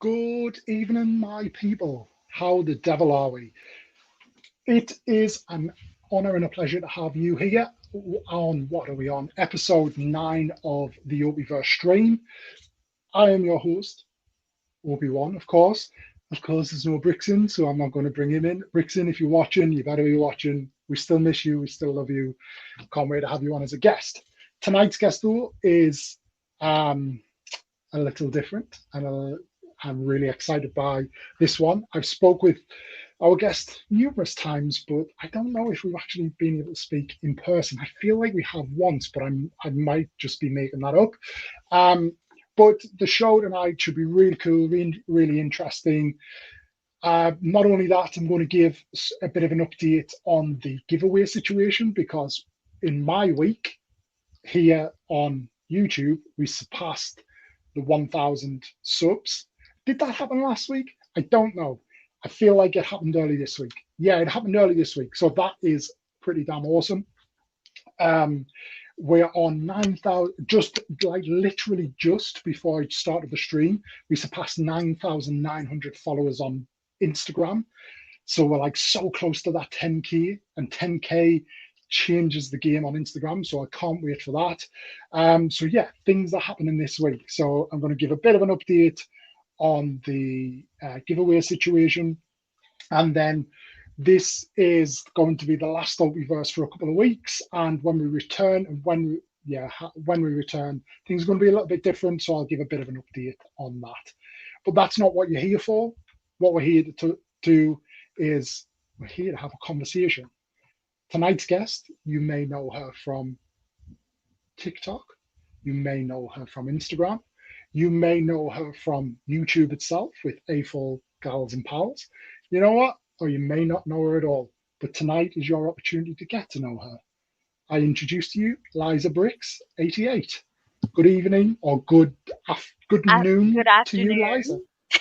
Good evening, my people. How the devil are we? It is an honor and a pleasure to have you here on what are we on? Episode 9 of the Opie-Verse stream. I am your host, Obi-Wan, of course. Of course, there's no Brixon, so I'm not going to bring him in. Brixon, if you're watching, you better be watching. We still miss you. We still love you. Can't wait to have you on as a guest. Tonight's guest, though, is a little different, and I'm really excited by this one. I've spoke with our guest numerous times, but I don't know if we've actually been able to speak in person. I feel like we have once, but I might just be making that up. But the show tonight should be really cool, really interesting. Not only that, I'm going to give a bit of an update on the giveaway situation, because in my week here on YouTube, we surpassed the 1,000 subs. Did that happen last week? I don't know. I feel like it happened early this week. Yeah, it happened early this week. So that is pretty damn awesome. We're on 9,000, just like literally just before I started the stream, we surpassed 9,900 followers on Instagram. So we're like so close to that 10K, and 10K changes the game on Instagram. So I can't wait for that. So yeah, things are happening this week. So I'm going to give a bit of an update on the giveaway situation. And then this is going to be the last Opie-Verse for a couple of weeks. And when we return, things are going to be a little bit different. So I'll give a bit of an update on that. But that's not what you're here for. What we're here to do is we're here to have a conversation. Tonight's guest, you may know her from TikTok. You may know her from Instagram. You may know her from YouTube itself with A4 Gals and Pals. You know what? Or you may not know her at all. But tonight is your opportunity to get to know her. I introduce to you LizaBrix88. Good evening or good noon Good to you, Liza.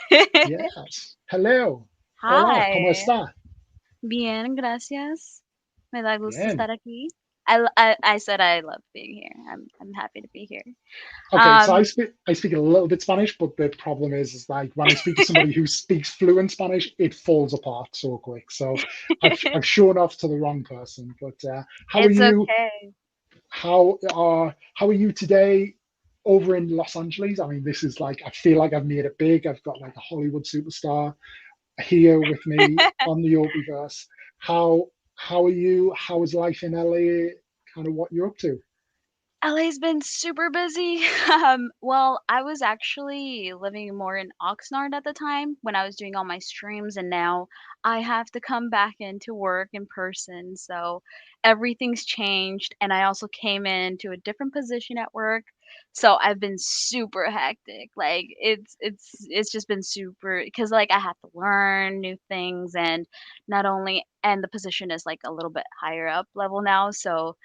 afternoon. Yes. Hello. Hola, ¿cómo Hi. está? Bien, gracias. Me da gusto Bien. estar aquí. I said I love being here. I'm happy to be here. Okay, so Um, I speak a little bit Spanish, but the problem is like when I speak to somebody who speaks fluent Spanish, it falls apart so quick. So I've shown off to the wrong person. But how are it's you? okay. How are you today over in Los Angeles? I mean, this is like I feel like I've made it big. I've got like a Hollywood superstar here with me on the Opie-Verse. How are you? How is life in LA? Kind of what you're up to? LA's been super busy. Well, I was actually living more in Oxnard at the time when I was doing all my streams, and now I have to come back into work in person. So everything's changed, and I also came into a different position at work. So I've been super hectic. Like it's just been super because like I have to learn new things, and not only and the position is like a little bit higher up level now. So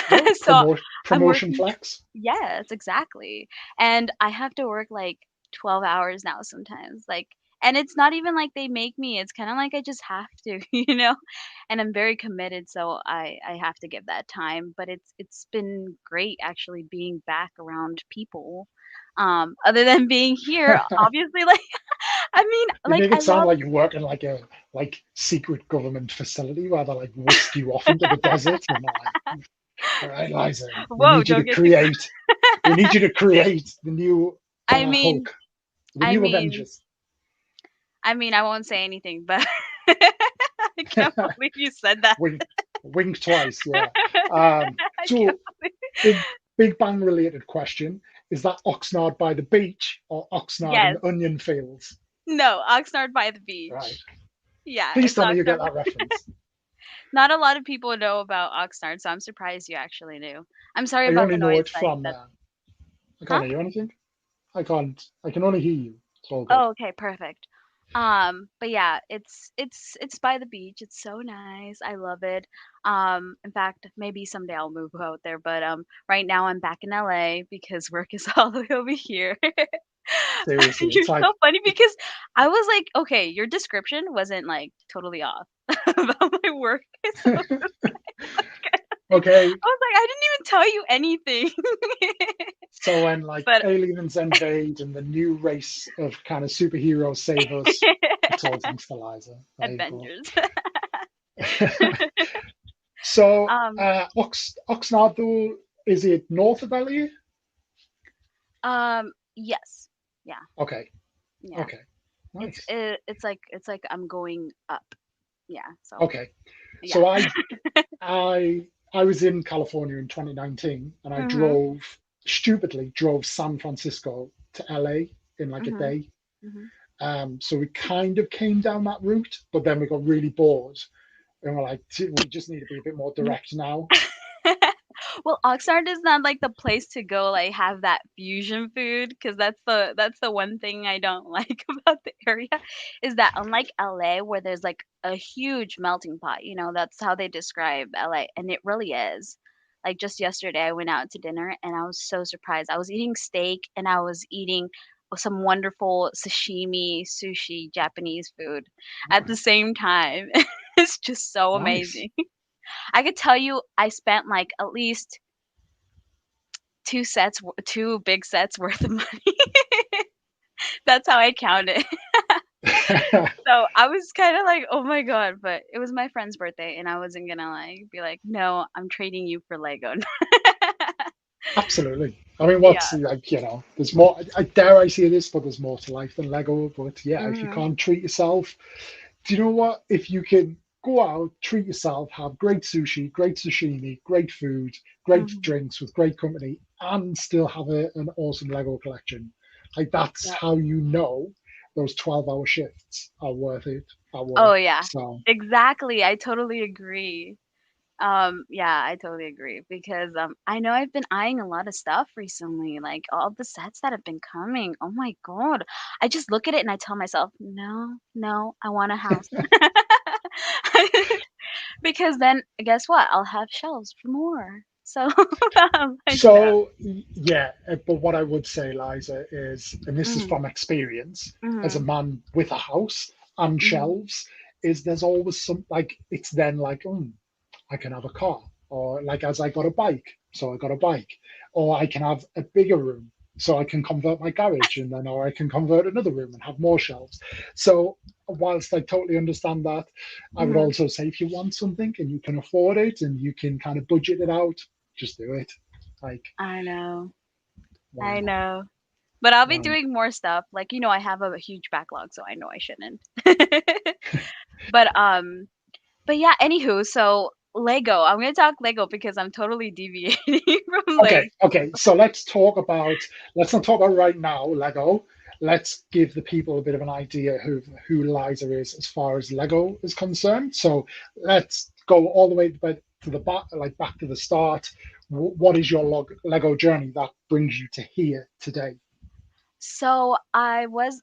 Oh, so I'm promotion working flex. yes, exactly. And I have to work like 12 hours now sometimes. Like and it's not even like they make me. It's kind of like I just have to, you know? And I'm very committed, so I have to give that time, but it's been great actually being back around people. Other than being here, obviously like I mean, You like make I it sound love like you work in like a like secret government facility where they like whisk you off into the desert and they're like, all right, Liza, we whoa, need you to don't get too create we need you to create the new I mean, Hulk, the I new mean, Avengers. I won't say anything, but I can't believe you said that. Wink, wink twice, yeah. I can't So believe big Big Bang related question. Is that Oxnard by the beach or Oxnard in yes. the onion fields? No, Oxnard by the Right. beach. Yeah, Please it's tell me you get Oxnard. that reference. Not a lot of people know about Oxnard, so I'm surprised you actually knew. I'm sorry I about only the know noise. it Like from that. I Huh? can't hear anything. I can't. I can only hear you. It's all good. Oh, okay, perfect. But yeah, it's by the beach. It's so nice. I love it. In fact, maybe someday I'll move out there, but right now I'm back in LA because work is all the way over here. Seriously, You're it's like so funny because I was like, okay, your description wasn't like totally off about my work. So Okay. I was like, I didn't even tell you anything. So when like But aliens invade and the new race of kind of superheroes save us, it's all thanks to Liza. There you go. Avengers. So um, Oxnard though, is it north of LA? yes. Yeah. Okay. Yeah. Okay. Nice. It's like I'm going up. Yeah. So, Okay. yeah. So I was in California in 2019 and I Mhm. stupidly drove San Francisco to LA in like a Mhm. day. Mhm. So we kind of came down that route, but then we got really bored and we're like, we just need to be a bit more direct now." Well, Oxnard is not like the place to go like have that fusion food because that's the one thing I don't like about the area is that unlike LA where there's like a huge melting pot, that's how they describe LA and it really is. Like just yesterday I went out to dinner and I was so surprised. I was eating steak and I was eating some wonderful sashimi, sushi, Japanese food All at the right. same time. It's just so Nice. amazing. I could tell you I spent, like, at least 2 big sets worth of money. That's how I count it. So, I was kinda like, "Oh my god," but it was my friend's birthday, and I wasn't gonna, like, be like, "No, I'm trading you for Lego." Absolutely. I mean, Yeah. what's like, there's more, I dare I say this, but there's more to life than Lego. But yeah, if you Mhm. can't treat yourself, do you know what? If you can go out, treat yourself, have great sushi, great sashimi, great food, great Mhm. drinks with great company, and still have an awesome Lego collection, like that's Yep. how you know those 12-hour shifts are worth it at Oh, work. yeah. So, Exactly, I totally agree. Yeah, I totally agree because I know I've been eyeing a lot of stuff recently, like all the sets that have been coming. Oh my God. I just look at it and I tell myself, no, no, I want a house. Because then guess what? I'll have shelves for more. So I'm like, no. yeah, but what I would say, Liza, is, and this is Mhm. from experience, as a Mhm. man with a house and Mhm. shelves, is there's always some like it's then like, I can have a car, or like as I got a bike, so I got a bike, or I can have a bigger room, so I can convert my garage, and then or I can convert another room and have more shelves. So whilst I totally understand that, I would Mhm. also say if you want something and you can afford it and you can kind of budget it out, just do it. Like, I know. why I not? know. But I'll be Why not? doing more stuff. Like, I have a huge backlog, so I know I shouldn't. But But yeah, anywho, so Lego. I'm gonna talk Lego because I'm totally deviating from Okay, Lego. okay. So let's not talk about right now, Lego. Let's give the people a bit of an idea who Liza is as far as Lego is concerned. So let's go all the way to the back, like back to the start. What is your Lego journey that brings you to here today? So I was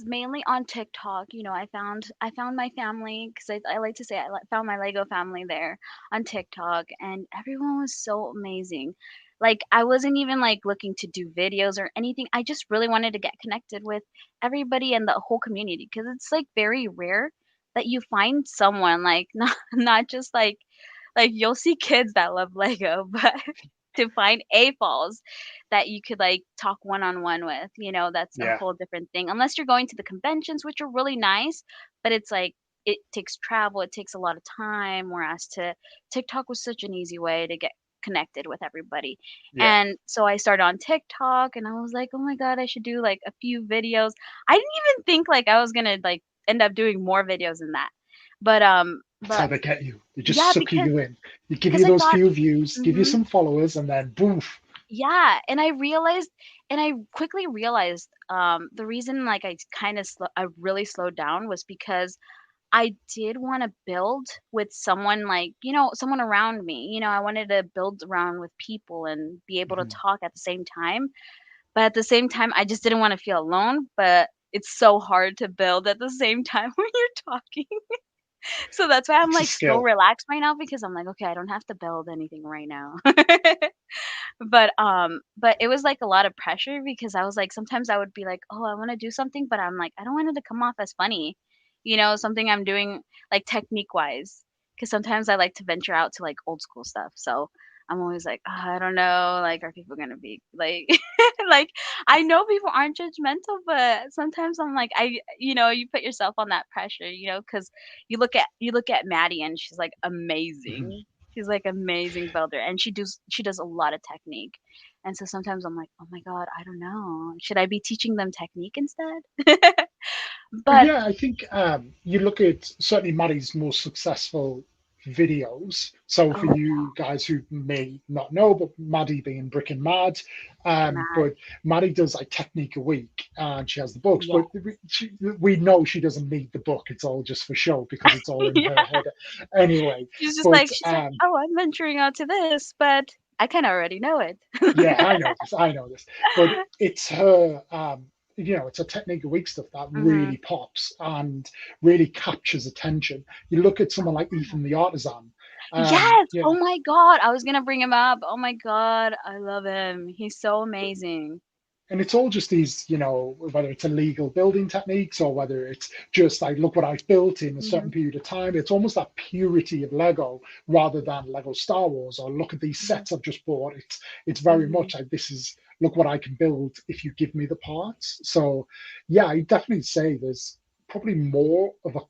mainly on TikTok. I found my family because I like to say found my Lego family there on TikTok, and everyone was so amazing. Like I wasn't even like looking to do videos or anything. I just really wanted to get connected with everybody and the whole community because it's like very rare that you find someone like not just like you'll see kids that love Lego, but to find AFOLs that you could like talk one on one with, that's a Yeah, whole different thing. Unless you're going to the conventions, which are really nice, but it's like it takes travel, it takes a lot of time. Whereas to TikTok was such an easy way to get connected with everybody. yeah. And so I started on TikTok and I was like, oh my God, I should do like a few videos. I didn't even think like I was gonna like end up doing more videos than that. But That's how they get you. They just yeah, suck you in. They give because you I those thought few views, give you mhm. some followers, and then boof. Yeah, and I quickly realized, the reason, like, I really slowed down was because I did wanna build with someone, like, someone around me, I wanted to build around with people and be able to Mhm. talk at the same time, but at the same time, I just didn't wanna feel alone, but it's so hard to build at the same time when you're talking. So that's why I'm, It's a like, so skill. relaxed right now because I'm like, "Okay, I don't have to build anything right now." But it was, like, a lot of pressure because I was, like sometimes I would be like, "Oh, I wanna do something," but I'm like, "I don't want it to come off as funny," something I'm doing, like, technique-wise. because sometimes I like to venture out to like old school stuff. So I'm always like, "Ah, I don't know, like, are people gonna be like, like, I know people aren't judgmental, but sometimes I'm like, you put yourself on that pressure, because you look at Maddie and she's like Mhm. amazing. She's like amazing builder, and she does a lot of technique. And so sometimes I'm like, oh my God, I don't know. Should I be teaching them technique instead? But Yeah, I think you look at certainly Maddie's most successful videos. So for oh you guys who may not know, but Maddie being Brick and Mad, Matt, but Maddie does like technique a week, and she has the books. yeah. But we know she doesn't need the book; it's all just for show because it's all in her Yeah. head anyway. But She's like, "Oh, I'm venturing out to this, but I kinda already know it." yeah, I know this, but it's her, it's her technique of week stuff that Mhm. really pops and really captures attention. You look at someone like Ethan the Artisan, Yes! yeah, Oh my god, I was gonna bring him up. Oh my god, I love him. He's so amazing. and it's all just these, whether it's illegal building techniques or whether it's just like, look what I've built in a certain Mhm, period of time. It's almost that purity of Lego rather than Lego Star Wars or look at these mhm, sets I've just bought. It's very mhm. much like this is look what I can build if you give me the parts. So yeah, I definitely say there's probably more of a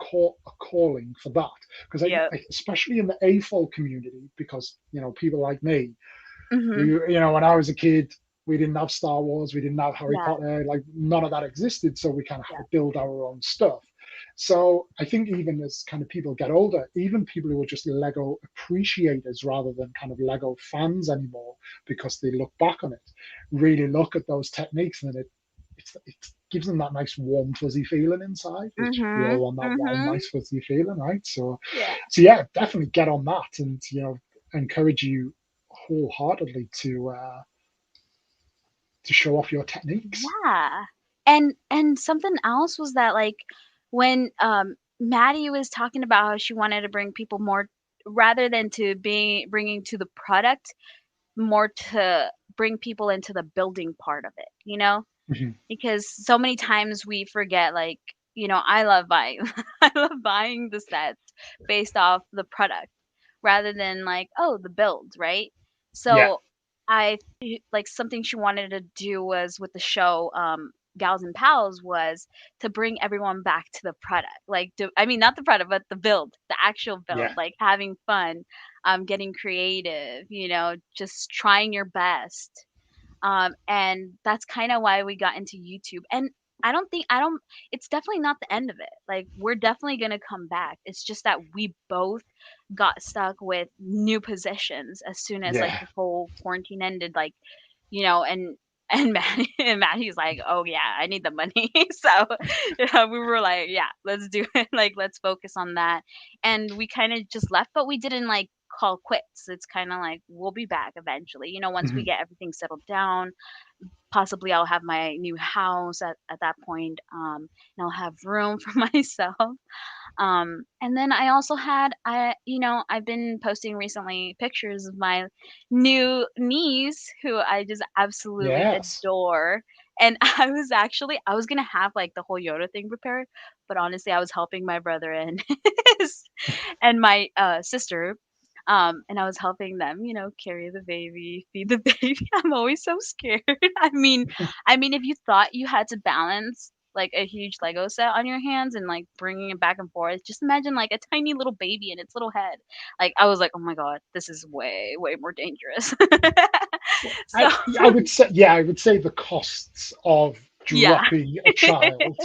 calling for that because Yep. especially in the AFOL community because people like me Mhm. when I was a kid, we didn't have Star Wars, we didn't have Harry Yeah, Potter, like none of that existed. So we kind of had yeah. to build our own stuff. So I think even as kind of people get older, even people who are just Lego appreciators rather than kind of Lego fans anymore, because they look back on it, really look at those techniques and it gives them that nice warm fuzzy feeling inside, which we all Mhm, want that warm, mhm. nice fuzzy feeling, right? So, Yeah. so yeah, definitely get on that, and encourage you wholeheartedly to show off your techniques. Yeah. And something else was that, like, when, Maddie was talking about how she wanted to bring people more rather than to be bringing to the product, more to bring people into the building part of it, you know? Mhm. Because so many times we forget, like, I love buying I love buying the sets based off the product rather than like, oh, the build, right? Yeah, So like something she wanted to do was with the show Gals and Pals was to bring everyone back to the product. Like I mean not the product, but the build, the actual build, yeah, like having fun, getting creative, just trying your best, and that's kind of why we got into YouTube. And I don't it's definitely not the end of it. Like we're definitely going to come back. It's just that we both got stuck with new positions as soon as like yeah. the whole quarantine ended, like, and Maddie's like, "Oh yeah, I need the money." So, we were like, "Yeah, let's do it. Like let's focus on that." And we kind of just left, but we didn't like call quits. It's kind of like we'll be back eventually. Once we Mhm. get everything settled down, possibly I'll have my new house at that point, and I'll have room for myself. And then I also I've been posting recently pictures of my new niece who I just absolutely Yes. adore. And I was gonna have like the whole Yoda thing prepared, but honestly, I was helping my brother and and my sister. And I was helping them, carry the baby, feed the baby. I'm always so scared. If you thought you had to balance like a huge Lego set on your hands and like bringing it back and forth, just imagine like a tiny little baby in its little head. Like I was like, oh my god, this is way, way more dangerous. Well, So I would say, yeah, I would say the costs of yeah. dropping a child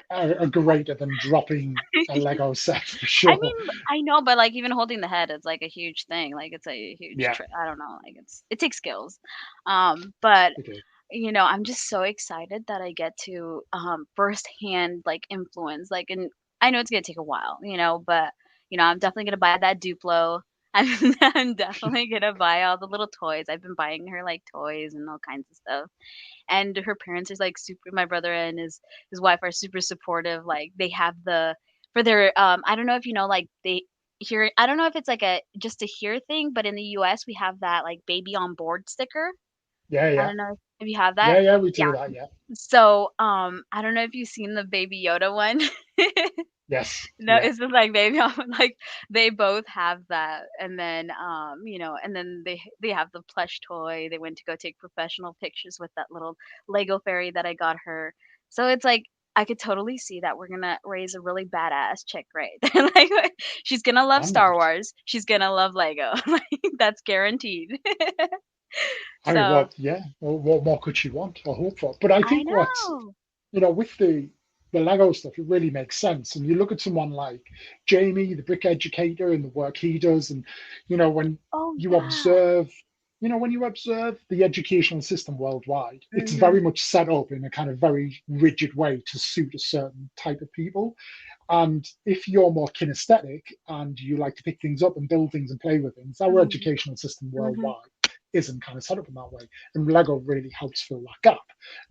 are greater than dropping a Lego set for I sure. mean, I know, but like even holding the head is like a huge thing. Like it's a huge Yeah, I don't know, like it takes skills. But it is. I'm just so excited that I get to firsthand like influence, like, and I know it's gonna take a while, but I'm definitely gonna buy that Duplo. I'm definitely gonna buy all the little toys. I've been buying her like toys and all kinds of stuff. And her parents are like super, my brother and his wife are super supportive. Like they have the for their I don't know if like they hear, I don't know if it's like a just a here thing, but in the US we have that like baby on board sticker. Yeah, I yeah, don't know if you have yeah, that. yeah. We do Yeah. that. Yeah. So, I don't know if you've seen the Baby Yoda one. Yes. No, Yeah. it's just like maybe I'm like they both have that, and then and then they have the plush toy. They went to go take professional pictures with that little Lego fairy that I got her. So it's like I could totally see that we're gonna raise a really badass chick, right? Like she's gonna love And Star Wars. She's gonna love Lego. Like that's guaranteed. I mean, So what more could she want or hope for? But I I think what's, know. with the Lego stuff, it really makes sense. And you look at someone like Jamie, the brick educator, and the work he does, and when Oh you yeah. observe, when you observe the educational system worldwide, it's Mhm. very much set up in a kind of very rigid way to suit a certain type of people. And if you're more kinesthetic and you like to pick things up and build things and play with things, our Mhm. educational system Mhm. worldwide isn't kind of set up in that way. And Lego really helps fill that gap.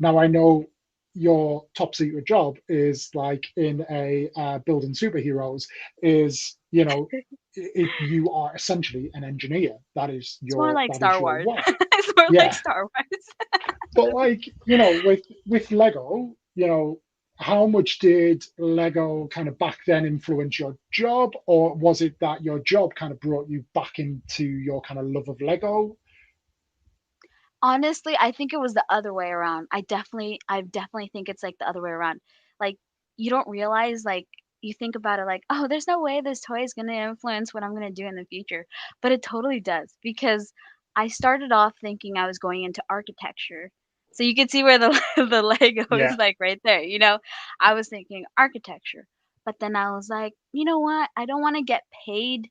Now, I know your top secret job is like in a building superheroes, is, you are essentially an engineer. That is It's more your like that is Star your Wars. work. It's more like Yeah. Star Wars. But like, with Lego, how much did Lego kind of back then influence your job, or was it that your job kind of brought you back into your kind of love of Lego? Honestly, I think it was the other way around. I definitely think it's, like, the other way around. Like, you don't realize, like you think about it like, "Oh, there's no way this toy is gonna influence what I'm gonna do in the future." But it totally does, because I started off thinking I was going into architecture. So you can see where the the Lego is, Yeah. like, right there, you know? I was thinking architecture, but then I was like, "You know what? I don't wanna get paid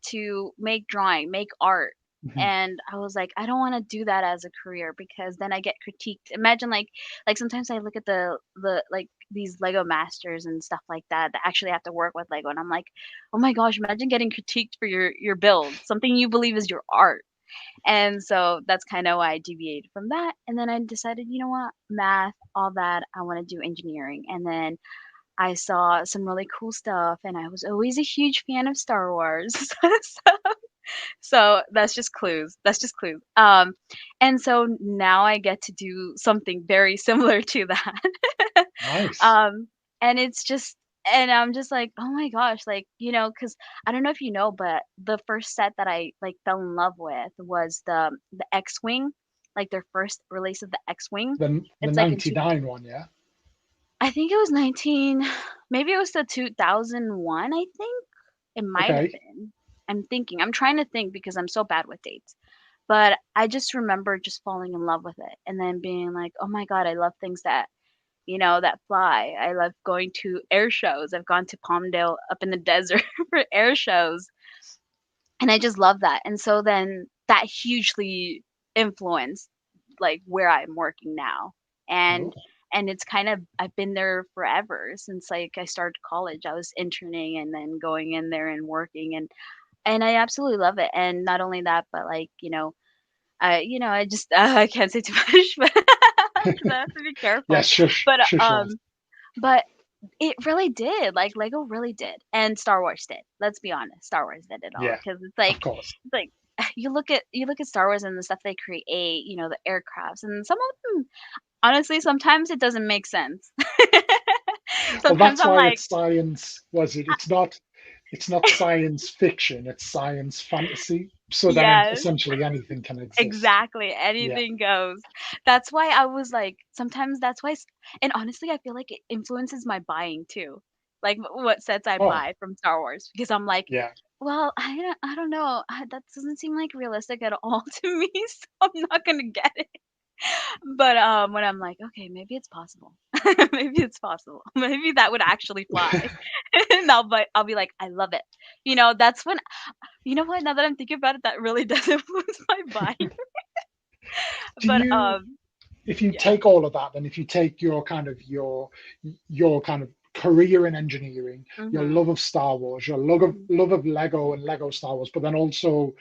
to make drawing, make art." Mhm. And I was like, I don't want to do that as a career because then I get critiqued. Imagine like sometimes I look at the like these Lego masters and stuff like that that actually have to work with Lego and I'm like, "Oh my gosh, imagine getting critiqued for your build, something you believe is your art." And so that's kind of why I deviated from that. And then I decided, you know what? Math, all that, I want to do engineering. And then I saw some really cool stuff and I was always a huge fan of Star Wars. So that's just clues. That's just clues. And so now I get to do something very similar to that. Nice. um, and it's just and I'm just like, oh my gosh, like, because I don't know if you know, but the first set that I like fell in love with was the X-Wing, like their first release of the X-Wing. The It's like in 99 one, yeah. I think it was 19, maybe it was the 2001, I think. It might have Okay. been. I'm trying to think because I'm so bad with dates. But I just remember just falling in love with it and then being like, "Oh my god, I love things that fly." I love going to air shows. I've gone to Palmdale up in the desert for air shows, and I just love that. And so then that hugely influenced like where I'm working now. And Oh. and it's kind of I've been there forever since like I started college. I was interning and then going in there and working and I absolutely love it. And not only that, but like, I just I can't say too much, but 'cause I have to be Yes, careful. shush, But shush, Liz. but it really did. Like Lego really did, and Star Wars did. Let's be honest, Star Wars did it all Yeah, because of course. it's like you look at Star Wars and the stuff they create. The aircrafts, and some of them honestly sometimes it doesn't make sense. Well, Sometimes that's I'm why like, it's science. Was it? It's not science fiction. It's science fantasy. So then, yes. essentially, anything can exist. Exactly, Yeah. anything goes. That's why I was like sometimes that's why s and honestly, I feel like it influences my buying too, like, what sets I Oh, buy from Star Wars because I'm like, yeah. "Well, I don't know, that doesn't seem, like, realistic at all to me, so I'm not gonna get it." But, when I'm like, "Okay, maybe it's possible. Maybe it's possible. Maybe that would actually fly." And I'll be like, "I love it." That's when you know what? Now that I'm thinking about it, that really does influence my buying. Do But, you, if you yeah. take all of that, then if you take your kind of career in engineering, your Mhm, love of Star Wars, your mhm. love of Lego and Lego Star Wars, but then also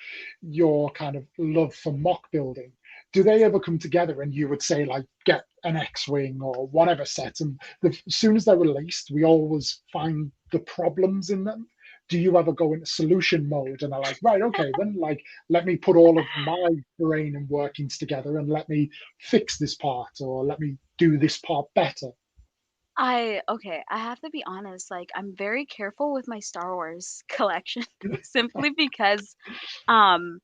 your kind of love for mock building, do they ever come together and you would say like get an X-wing or whatever set, and as soon as they're released, we always find the problems in them? Do you ever go into solution mode and are like, right, okay, then like let me put all of my brain and workings together and let me fix this part or let me do this part better? I have to be honest, like, I'm very careful with my Star Wars collection simply because, um,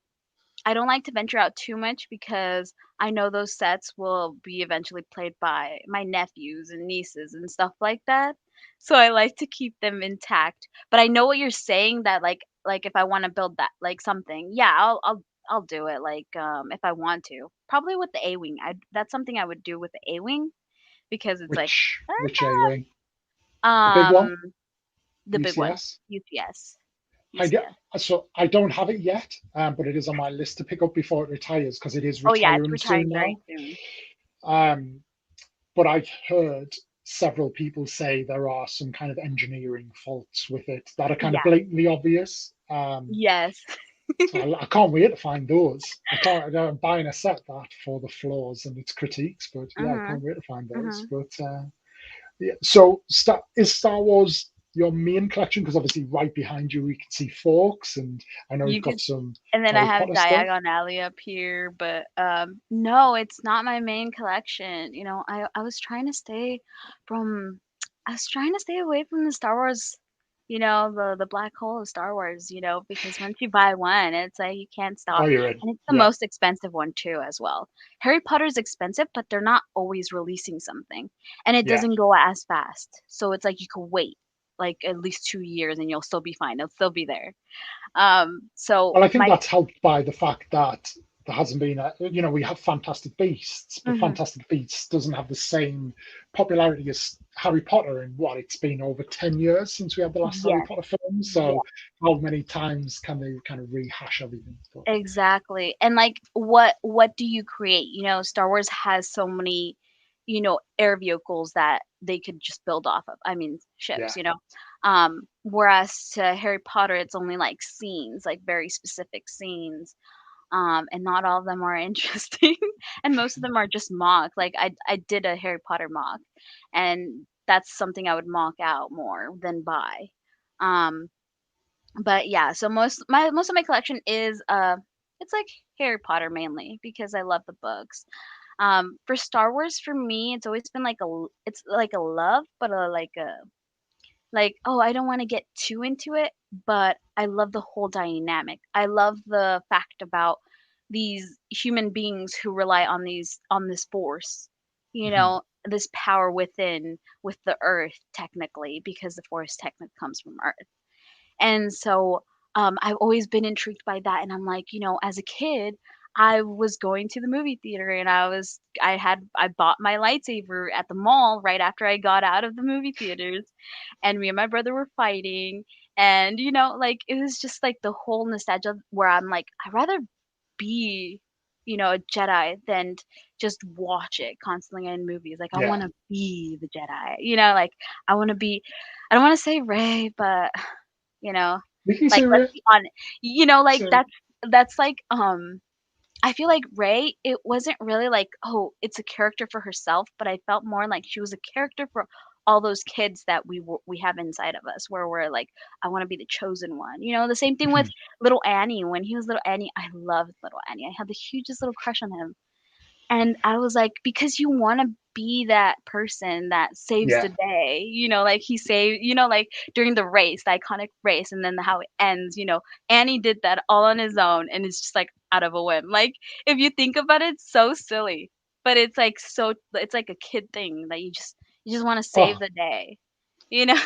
I don't like to venture out too much because I know those sets will be eventually played by my nephews and nieces and stuff like that. So I like to keep them intact. But I know what you're saying that like if I want to build that like something, yeah, I'll do it like if I want to. Probably with the A-wing. I That's something I would do with the A-wing because it's like Which A-wing? The big one? um the big one. UCS? UCS. I get UCS. so I don't have it yet, but it is on my list to pick up before it retires because it is Oh yeah, it's retiring retiring soon very now. soon. Um, but I've heard several people say there are some kind of engineering faults with it that are kind of Yeah. blatantly obvious. Yes. So I can't wait to find those. I'm buying a set that for the flaws and its critiques, but yeah, I Mhm. can't wait to find those. Mhm. But yeah, so is Star Wars your main collection? Because obviously, right behind you, we can see Forks, and I know you've You got could some and then I Harry have Potter stuff. Diagon Alley up here, but, no, it's not my main collection, I was trying to stay from I was trying to stay away from the Star Wars, the black hole of Star Wars, because once you buy one, it's like you can't Oh, stop, you're in. and it's the Yeah, most expensive one too as well. Harry Potter's expensive, but they're not always releasing something, and it yeah. doesn't go as fast, so it's like you could wait, like, at least 2 years and you'll still be fine, it'll still be there. So Well, I think my that's helped by the fact that there hasn't been we have Fantastic Beasts, but Mhm. Fantastic Beasts doesn't have the same popularity as Harry Potter in what it's been over 10 years since we had the last Harry Yes, Potter film. yes, So how many times can they kind of rehash everything? But exactly. And like what do you create? Star Wars has so many, air vehicles that they could just build off of. I mean, yeah. ships. Whereas to Harry Potter it's only like scenes, like very specific scenes. And not all of them are interesting. And most of them are just mock. Like I did a Harry Potter mock and that's something I would mock out more than buy. Um But yeah, so most of my collection is it's like Harry Potter mainly because I love the books. For Star Wars for me, it's always been it's like a love, but oh, I don't want to get too into it, but I love the whole dynamic. I love the fact about these human beings who rely on this force, Mhm. this power within with the earth technically because the force technically comes from earth. And so, I've always been intrigued by that, and I'm like, as a kid, I was going to the movie theater and I bought my lightsaber at the mall right after I got out of the movie theaters, and me and my brother were fighting, and, like, it was just, like, the whole nostalgia where I'm like, "I'd rather be, a Jedi than just watch it constantly in movies." Like, I Yeah. wanna be the Jedi, like, I wanna be I don't wanna say Rey, but you know? We can Like, say let's Ray. be honest. Like, So that's like, I feel like Rey, it wasn't really like, "Oh, it's a character for herself," but I felt more like she was a character for all those kids that we have inside of us, where we're like, "I wanna be the chosen one." The same thing with mhm. little Annie. When he was little Annie, I loved little Annie. I had the hugest little crush on him. And I was like, because you wanna be that person that saves Yeah. the day, like he saved like during the race, the iconic race, and then how it ends, Annie did that all on his own, and it's just, like, out of a whim. Like, if you think about it, it's so silly, but it's like a kid thing that you just wanna save Oh, the day, you know?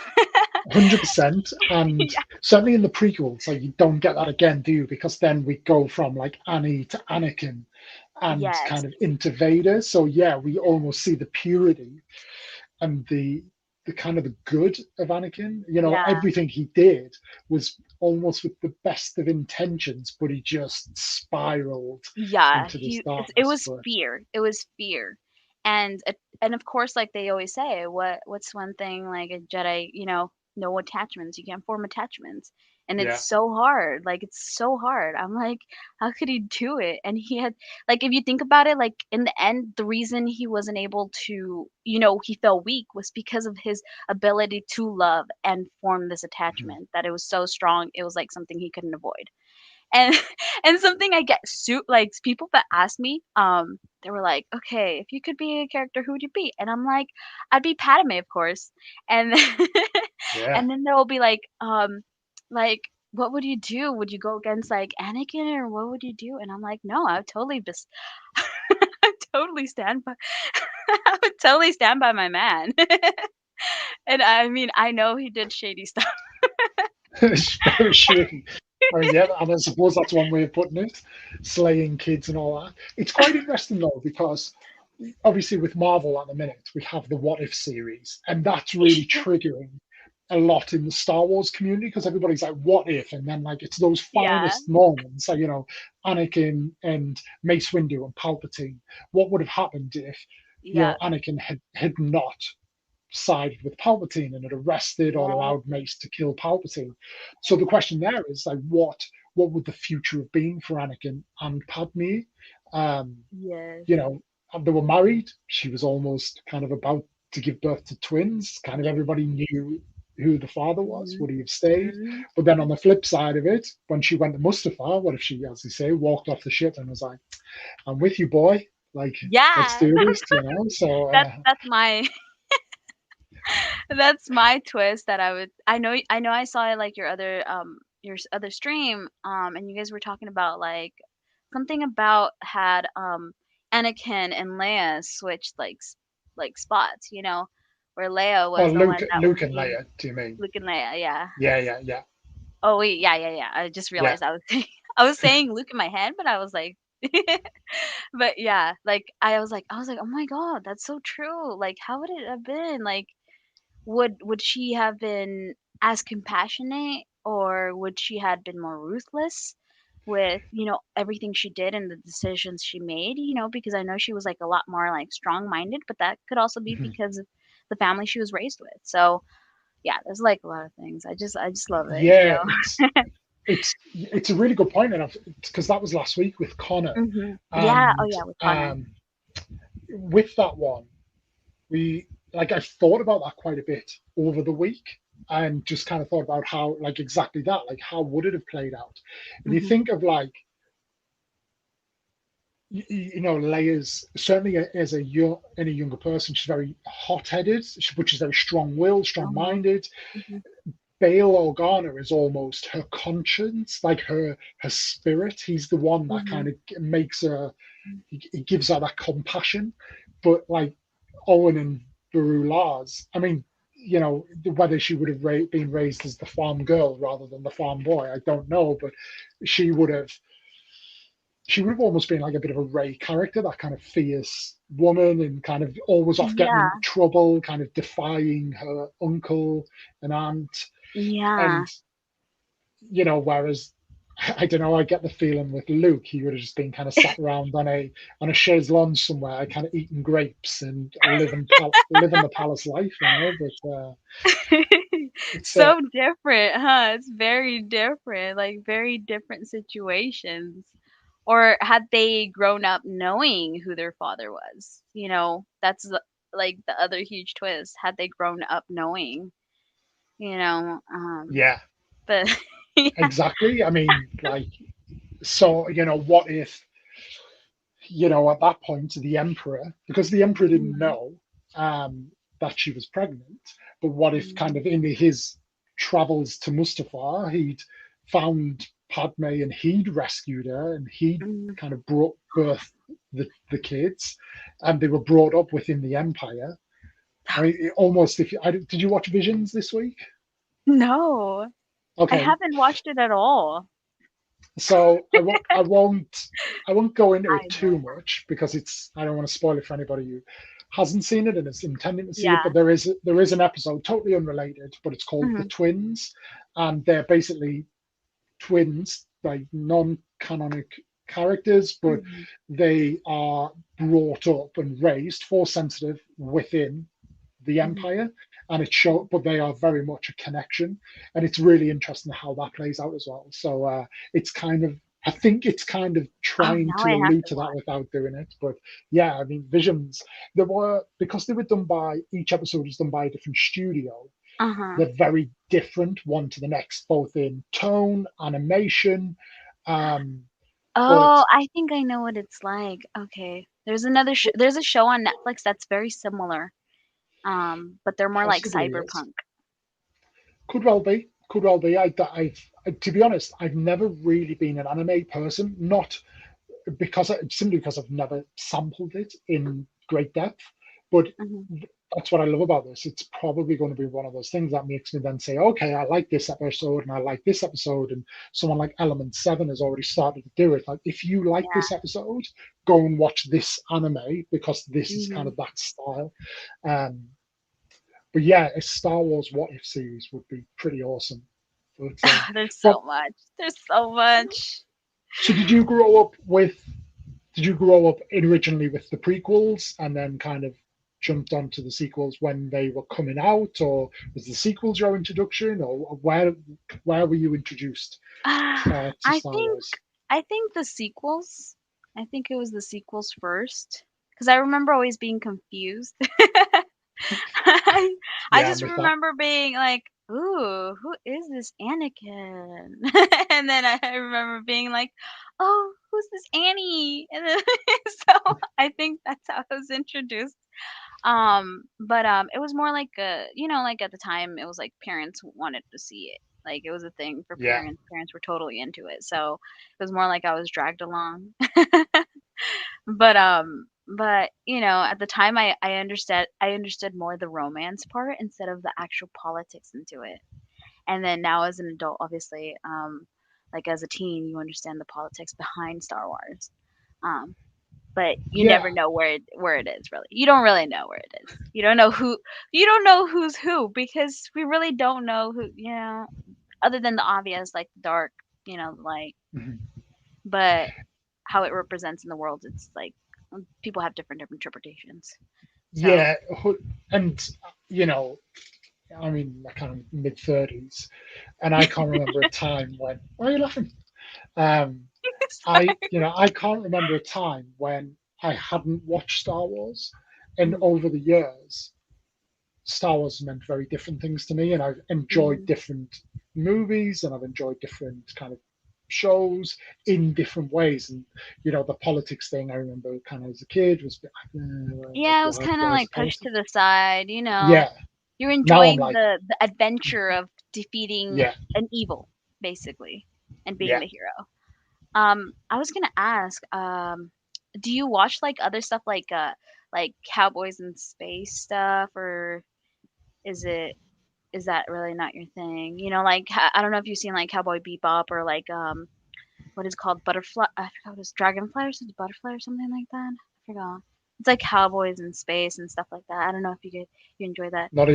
100%. And Yeah. certainly in the prequels, like you don't get that again, do you? Because then we go from like Annie to Anakin and Yes. kind of into Vader. So yeah, we almost see the purity and the kind of the good of Anakin. Yeah. Everything he did was almost with the best of intentions, but he just spiraled Yeah, into this it darkness. was But fear. It was fear. And of course, like they always say, what's one thing like a Jedi, no attachments. You can't form attachments. And yeah, it's so hard. Like it's so hard. I'm like, how could he do it? And he had like if you think about it, like in the end, the reason he wasn't able to, he felt weak was because of his ability to love and form this mhm, attachment, that it was so strong, it was like something he couldn't avoid. And and something I get like people that ask me, they were like, "Okay, if you could be a character, who would you be?" And I'm like, "I'd be Padme, of course." And Yeah. and then they'll be like, "What would you do? Would you go against like Anakin, or what would you do?" And I'm like, "No, I would totally just, I totally stand by, I would totally stand by my man." And I mean, I know he did shady stuff. It's very shitty. I mean, yeah, and I suppose that's one way of putting it, slaying kids and all that. It's quite interesting though, because obviously with Marvel at the minute, we have the What If series, and that's really triggering a lot in the Star Wars community because everybody's like, "What if?" And then like it's those Yeah, finest moments, like Anakin and Mace Windu and Palpatine. What would have happened if yeah, Anakin had not sided with Palpatine and had arrested or yeah, allowed Mace to kill Palpatine? So the question there is like, what would the future have been for Anakin and Padme? Um, yes. you know, they were married. She was almost kind of about to give birth to twins. Kind of everybody knew who the father was. Mhm, Would he have stayed? mhm. But then on the flip side of it, when she went to Mustafar, what if she, as they say, walked off the ship and was like, "I'm with you, boy. Like, let's Yeah, do this," you know? So, that's my that's my twist that I know I saw like other stream, and you guys were talking about like something about had Anakin and Leia switched like spots, where Leia oh, was the one that was Luke and being Leia. Do you mean? Luke and Leia, yeah. Yeah, yeah, yeah, Oh wait, yeah, yeah, yeah. I just yeah. realized I was I was saying Luke in my head, but I was like but yeah, like I was like, "Oh my god, that's so true." Like how would it have been? Like would she have been as compassionate, or would she had been more ruthless with, everything she did and the decisions she made, because I know she was like a lot more like strong-minded, but that could also be Mhm. because of the family she was raised with. So, yeah, there's like a lot of things. I just love it, you Yeah, know. it's a really good point, and because that was last week with Connor, Mhm. Yeah, oh and yeah, with Connor. um, with that one, we like I thought about that quite a bit over the week, and just kind of thought about how like exactly that, like how would it have played out? If you Mhm. think of like Leia's certainly as any younger person, she's very hot-headed, but she's very strong-willed, Uh-huh. strong-minded. Mhm. Bail Organa is almost her conscience, like her spirit. He's the one that kind Mhm. of makes her, he gives her that compassion. But like Owen and Beru Lars, I mean, whether she would have been raised as the farm girl rather than the farm boy, I don't know. But she would have she would have almost been like a bit of a Ray character, that kind of fierce woman and kind of always off getting Yeah. into trouble, kind of defying her uncle and aunt. Yeah. And whereas I don't know, I get the feeling with Luke, he would have just been kind of sat around on a chaise lounge somewhere, kind of eating grapes and living the palace life, But it's So different, huh? It's very different, like very different situations. Or had they grown up knowing who their father was? That's like the other huge twist. Had they grown up knowing, you know, um, yeah, but yeah. exactly. I mean, like, so what if at that point the emperor, because the emperor didn't Mhm, know that she was pregnant, but what if kind mhm, of in his travels to Mustafar, he'd found Padme and he'd rescued her and he'd mhm. kind of brought birth the kids, and they were brought up within the empire. I mean, almost if you, did you watch Visions this week? No, I Okay, haven't watched it at all. so I won't go into I it too know. much because I don't want to spoil it for anybody who hasn't seen it and is intending to see it. Yeah. But there is an episode totally unrelated, but it's called The Mhm, Twins, and they're basically twins, like non-canonic characters, but mhm, they are brought up and raised force sensitive within the mhm, empire, and it show but they are very much a connection, and it's really interesting how that plays out as well. So it's kind of I think it's kind of oh, trying now I to have allude to to that watch. without doing it. But yeah, I mean, Visions, there were, because they were done by, each episode was done by a different studio. Uh-huh. They're very different one to the next, both in tone, animation, But Oh, I think I know what it's like. Okay. There's a show on Netflix that's very similar. But they're more like possibly is. cyberpunk. Could well be. Could well be. To be honest, I've never really been an anime person. Not simply because I've never sampled it in great depth. But Hmm. that's what I love about this. It's probably going to be one of those things that makes me then say, okay, I like this episode and I like this episode. And someone like Element 7 has already started to do it. Like, if you like Yeah. this episode, go and watch this anime because this is kind Hmm. of that style. Um, but yeah, a Star Wars What If series would be pretty awesome. But There's from so much. There's so much. so did you grow up originally with the prequels and then kind of jumped onto the sequels when they were coming out, or was the sequels your introduction, or where were you introduced to I Star think Wars? I think the sequels. I think it was the sequels first because I remember always being confused. I, I Yeah, I'm just with that. remember being like, "Ooh, who is this Anakin?" And then I remember being like, "Oh, who's this Annie?" And then so I think that's how I was introduced. But it was more like like at the time it was like parents wanted to see it. Like it was a thing for Yeah, parents. Parents were totally into it. So it was more like I was dragged along. But at the time I understood more the romance part instead of the actual politics into it. And then now as an adult, obviously, like as a teen, you understand the politics behind Star Wars. Um, but you yeah, never know where it is really. You don't really know where it is. You don't know who's who because we really don't know who, other than the obvious like the dark, the light. mhm. But how it represents in the world, it's like people have different interpretations. So, Yeah, and you know, I'm in my kind of mid 30s, and I can't remember a time when. Why are you laughing? Um, I can't remember a time when I hadn't watched Star Wars, and mhm, over the years, Star Wars meant very different things to me, and I've enjoyed mhm. different movies, and I've enjoyed different kind of shows in different ways. And the politics thing, I remember kind of as a kid was a bit like, Yeah, it was kind of why is like the pushed to politics? the side. Yeah. You're Now I'm enjoying like, the adventure of defeating yeah, an evil, basically, and being yeah. the hero. I was gonna ask, do you watch like other stuff like cowboys and space stuff, or is it is that really not your thing? Like I don't know if you've seen like Cowboy Bebop or like what is it called Butterfly. I forgot what it's Dragonfly or something, Butterfly or something like that. I forgot. It's like cowboys in space and stuff like that. I don't know if you enjoy that. Not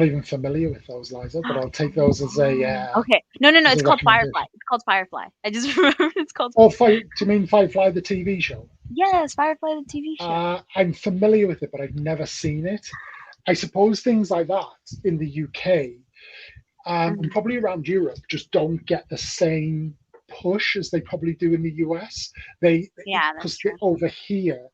even familiar with those, Liza, but I'll take those Oh, okay. No, no, no. as It's a called Firefly. recommendation. It's called Firefly. I just remembered it's called. Oh, do you mean Firefly, the TV show? Yes, Firefly the TV show. I'm familiar with it, but I've never seen it. I suppose things like that in the UK, and Mhm. probably around Europe, just don't get the same push as they probably do in the US. They Yeah, that's because true. over here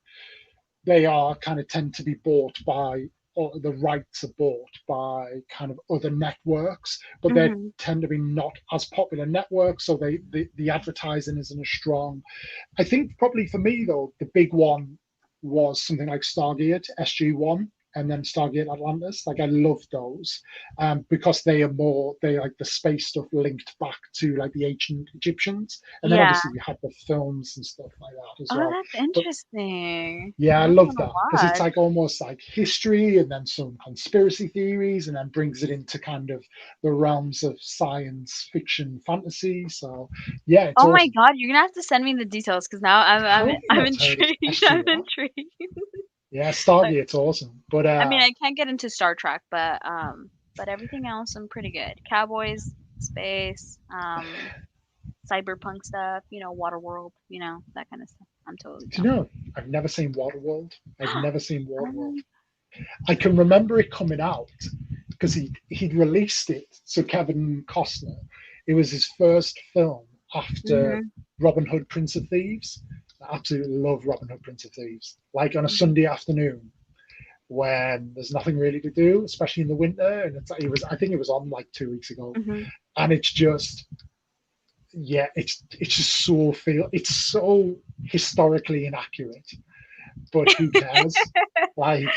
they are kind of tend to be bought by, or the rights are bought by kind of other networks, but they Mhm. tend to be not as popular networks, so the advertising isn't as strong. I think probably for me though, the big one was something like Stargate SG-1 and then Stargate Atlantis. Like I love those because they like the space stuff linked back to like the ancient Egyptians, and then Yeah. obviously you had the films and stuff like that as Oh, well. that's But interesting. yeah, I That's love one to that because it's watch. like almost like history and then some conspiracy theories and then brings it into kind of the realms of science fiction fantasy. So yeah, it's Oh my awesome. god, you're gonna have to send me the details because now I'm How I'm have you I'm not heard of intrigued. I'm SG-1? intrigued. Yeah, But Stargate's awesome. But I mean, I can't get into Star Trek, but everything else I'm pretty good. Cowboys, space, cyberpunk stuff, Waterworld, that kind of stuff. I'm totally do you down for. know, I've never seen Waterworld. I've never seen Waterworld. Um, I can remember it coming out because he'd released it. So Kevin Costner, it was his first film after mhm, Robin Hood, Prince of Thieves. I absolutely love Robin Hood, Prince of Thieves. Like on a mhm, Sunday afternoon when there's nothing really to do, especially in the winter, and I think it was on like 2 weeks ago, mhm. and it's just yeah, it's just so it's so historically inaccurate, but who cares? Like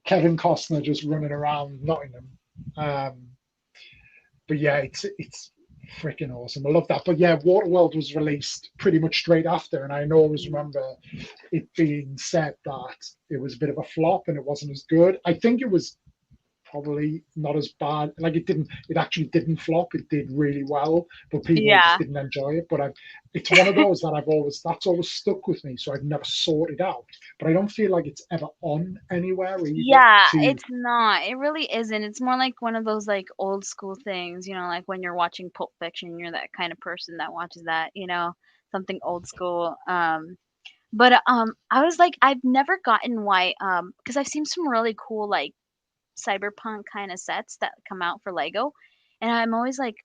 Kevin Costner just running around Nottingham. Um, but yeah, it's freaking awesome. I love that. But yeah, Waterworld was released pretty much straight after, and I always remember it being said that it was a bit of a flop and it wasn't as good. I think it was probably not as bad. Like it actually didn't flop. It did really well, but people just Yeah. didn't enjoy it. But it's one of those that that's always stuck with me. So I've never sorted out. But I don't feel like it's ever on anywhere either. Yeah, To it's not. It really isn't. It's more like one of those like old school things, like when you're watching Pulp Fiction, you're that kind of person that watches that, something old school. But I was like, I've never gotten why, because I've seen some really cool like cyberpunk kind of sets that come out for Lego, and I'm always like,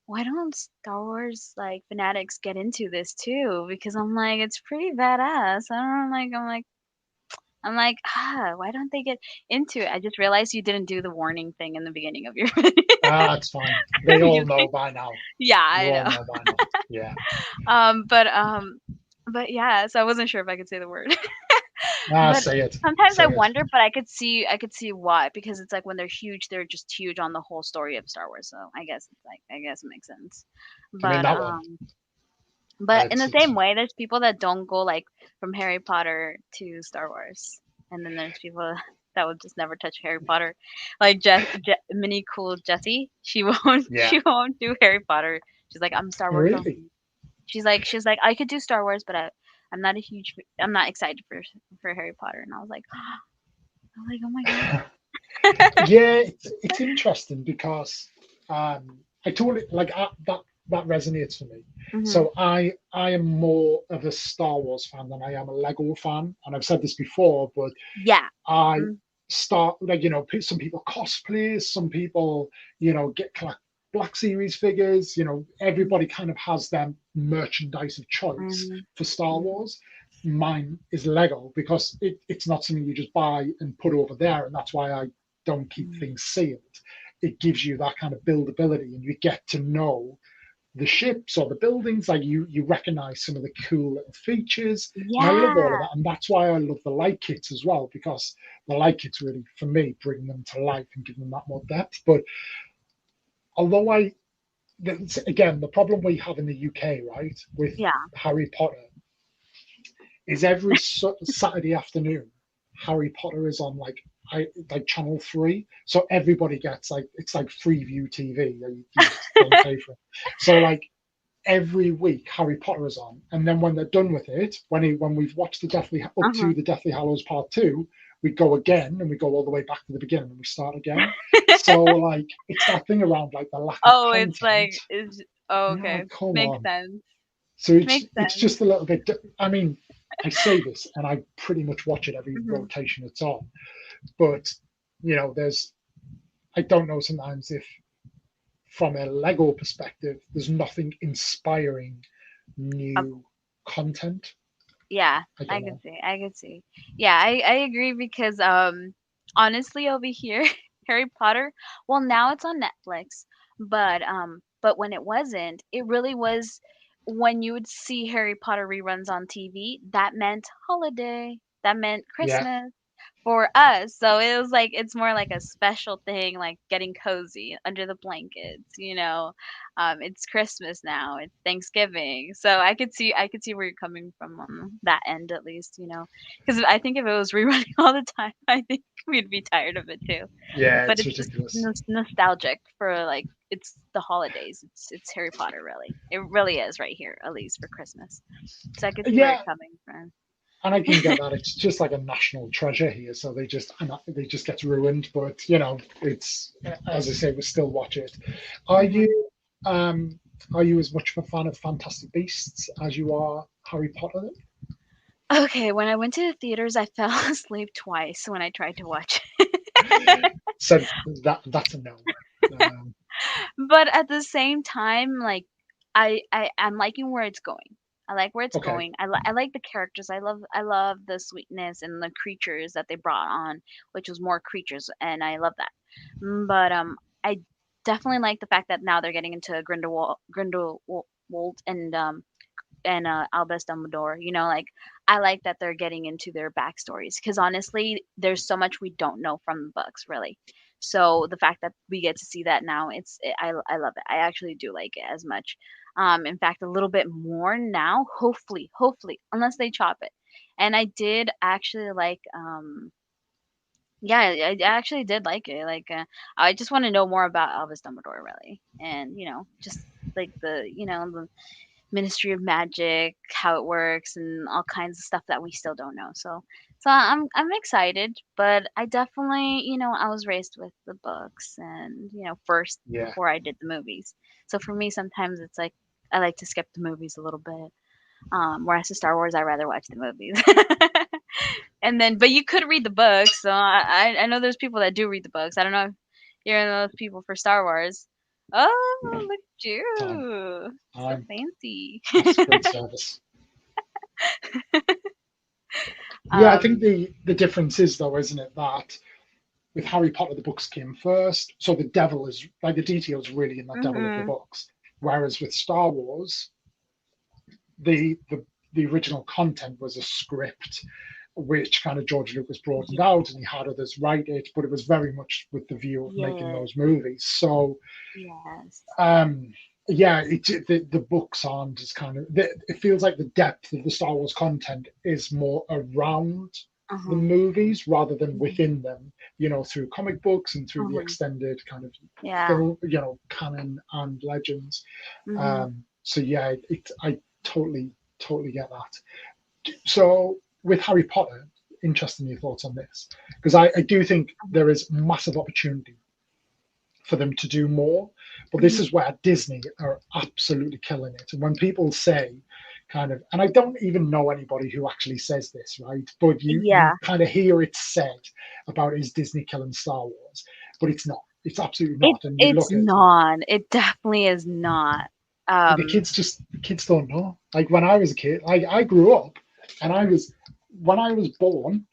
why don't Star Wars like fanatics get into this too? Because I'm like, it's pretty badass. I don't know, like I'm like, why don't they get into it? I just realized you didn't do the warning thing in the beginning of your video. it's fine. They all You know by now. Yeah, You I all know. know by now. Yeah. Um, but um, but yeah, so I wasn't sure if I could say the word. But Say it. sometimes I Say it. wonder, but I could see why, because it's like when they're huge, they're just huge on the whole story of Star Wars. So I guess it makes sense. I mean But that one. in the It's same way, there's people that don't go like from Harry Potter to Star Wars, and then there's people that would just never touch Harry Potter, like Mini Cool Jessie. She won't yeah. she won't do Harry Potter. She's like, I'm Star Wars Really? only. She's like I could do Star Wars, but I'm not excited for Harry Potter. And I was like, oh my god. Yeah, it's interesting because I totally like that resonates for me. Mhm. So I am more of a Star Wars fan than I am a Lego fan, and I've said this before, but Yeah. I Mm, start like some people cosplay, some people get collect Black Series figures. mm, Everybody kind of has their merchandise of choice mhm, for Star mhm, Wars. Mine is Lego because it's not something you just buy and put over there, and that's why I don't keep mhm. things sealed. It gives you that kind of buildability, and you get to know the ships or the buildings. Like you recognize some of the cool little features, and I love all of Yeah. that. And that's why I love the light kits as well, because the light kits really, for me, bring them to life and give them that more depth. But although again, the problem we have in the UK, right, with Yeah. Harry Potter is every Saturday afternoon, Harry Potter is on like Channel 3, so everybody gets like it's like Freeview TV. You don't pay for it, so like every week Harry Potter is on, and then when they're done with it, when we've watched the Deathly up Uh-huh. to the Deathly Hallows Part Two, we go again and we go all the way back to the beginning and we start again. So like it's that thing around like the lack of Oh, it's content. like is oh, And you're okay. like, come Makes on. sense. So it's Makes it's sense. just a little bit. I mean, I say this and I pretty much watch it every Mhm. rotation it's on, but there's I don't know sometimes if from a Lego perspective, there's nothing inspiring Uh, new content. yeah, I I don't can know. see. I can see. Yeah, I agree because honestly over here Harry Potter, well now it's on Netflix, but when it wasn't, it really was when you would see Harry Potter reruns on TV, that meant holiday. That meant Yeah, Christmas. For us, so it was like it's more like a special thing, like getting cozy under the blankets. It's Christmas now, it's Thanksgiving, so I could see where you're coming from on that end at least. Because I think if it was rerunning all the time, I think we'd be tired of it too. yeah, But it's it's just ridiculous. nostalgic for like it's the holidays. It's Harry Potter, really. It really is right here, at least for Christmas. So I could see where you're Yeah, coming from. and I can get that. It's just like a national treasure here, so they just gets ruined. But it's as I say, we still watch it. Are Mhm. you um are you as much of a fan of Fantastic Beasts as you are Harry Potter? Okay, when I went to the theaters, I fell asleep twice when I tried to watch. So that's a no. Um, But at the same time, like I'm liking where it's going. I like where it's okay, going. I like the characters. I love the sweetness and the creatures that they brought on, which was more creatures, and I love that. But I definitely like the fact that now they're getting into Walt and Albus Dumbledore. Like I like that they're getting into their backstories because honestly, there's so much we don't know from the books, really. So the fact that we get to see that now, I love it. I actually do like it as much. In fact, a little bit more now. Hopefully, unless they chop it. And I did actually like yeah, I actually did like it. Like, I just want to know more about Albus Dumbledore, really, and just like the Ministry of Magic, how it works, and all kinds of stuff that we still don't know. So I'm excited, but I definitely, I was raised with the books and, first Yeah, before I did the movies. So for me, sometimes it's like I like to skip the movies a little bit. Whereas to Star Wars, I rather watch the movies. And then, but you could read the books. So I know there's people that do read the books. I don't know if you're one of those people for Star Wars. Oh, look at time. you, so I'm fancy. That's great service. Yeah, I think um, the difference is though, isn't it, that with Harry Potter the books came first, so the devil is like the details really in that devil of the mhm, books. Whereas with Star Wars, the the the original content was a script which kind of George Lucas broadened yeah, out and he had others write it, but it was very much with the view of making yeah, those movies. So yes, um yeah, the books aren't as kind of it feels like the depth of the Star Wars content is more around the uh-huh, movies rather than mhm, within them, through comic books and through the uh-huh, extended kind of yeah, film, canon and legends. mhm, So yeah, I totally get that. So with Harry Potter, interested in your thoughts on this because I do think there is massive opportunity for them to do more, but this mhm, is where Disney are absolutely killing it. And when people say kind of, and I don't even know anybody who actually says this, right? But you yeah. kind of hear it said about is Disney killing Star Wars, but it's not. It's absolutely It's not. And you it's look at not. It definitely is not. like the kids don't know. Like when I was a kid, I grew up and I was when I was born,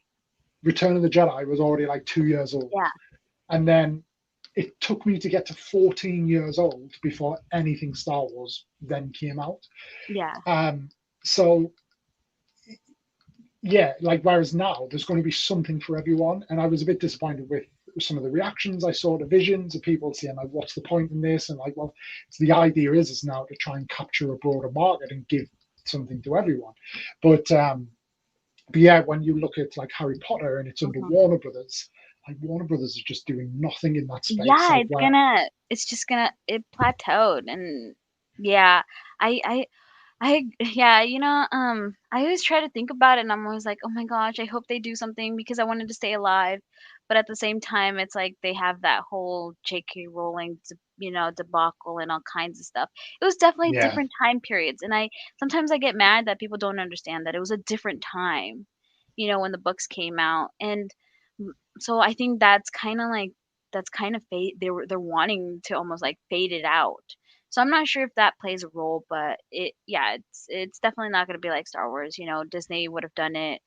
Return of the Jedi was already like 2 years old. Yeah, And then it took me to get to 14 years old before anything Star Wars then came out. yeah, So yeah, like whereas now there's going to be something for everyone. And I was a bit disappointed with some of the reactions I saw to visions of people saying like, what's the point in this? And like, well, so the idea is now to try and capture a broader market and give something to everyone. But yeah, when you look at like Harry Potter and it's under mhm. Warner Brothers, like Warner Brothers is just doing nothing in that space. Yeah, Like where it's just gonna it plateaued and yeah, I yeah, I always try to think about it and I'm always like, "Oh my gosh, I hope they do something because I wanted to stay alive." But at the same time, it's like they have that whole JK Rowling, debacle and all kinds of stuff. It was definitely yeah, different time periods, and I sometimes I get mad that people don't understand that it was a different time, when the books came out, and so I think that's kind of fade. They're wanting to almost like fade it out. So I'm not sure if that plays a role, but yeah, it's definitely not going to be like Star Wars. Disney would have done it.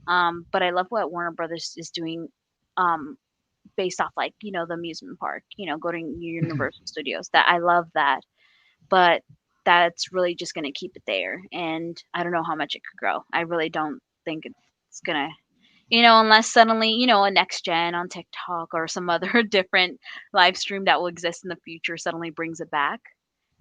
But I love what Warner Brothers is doing, um, based off like the amusement park. Going to Universal Studios. That I love that, but that's really just going to keep it there, and I don't know how much it could grow. I really don't think it's gonna unless suddenly, a next gen on TikTok or some other different live stream that will exist in the future suddenly brings it back,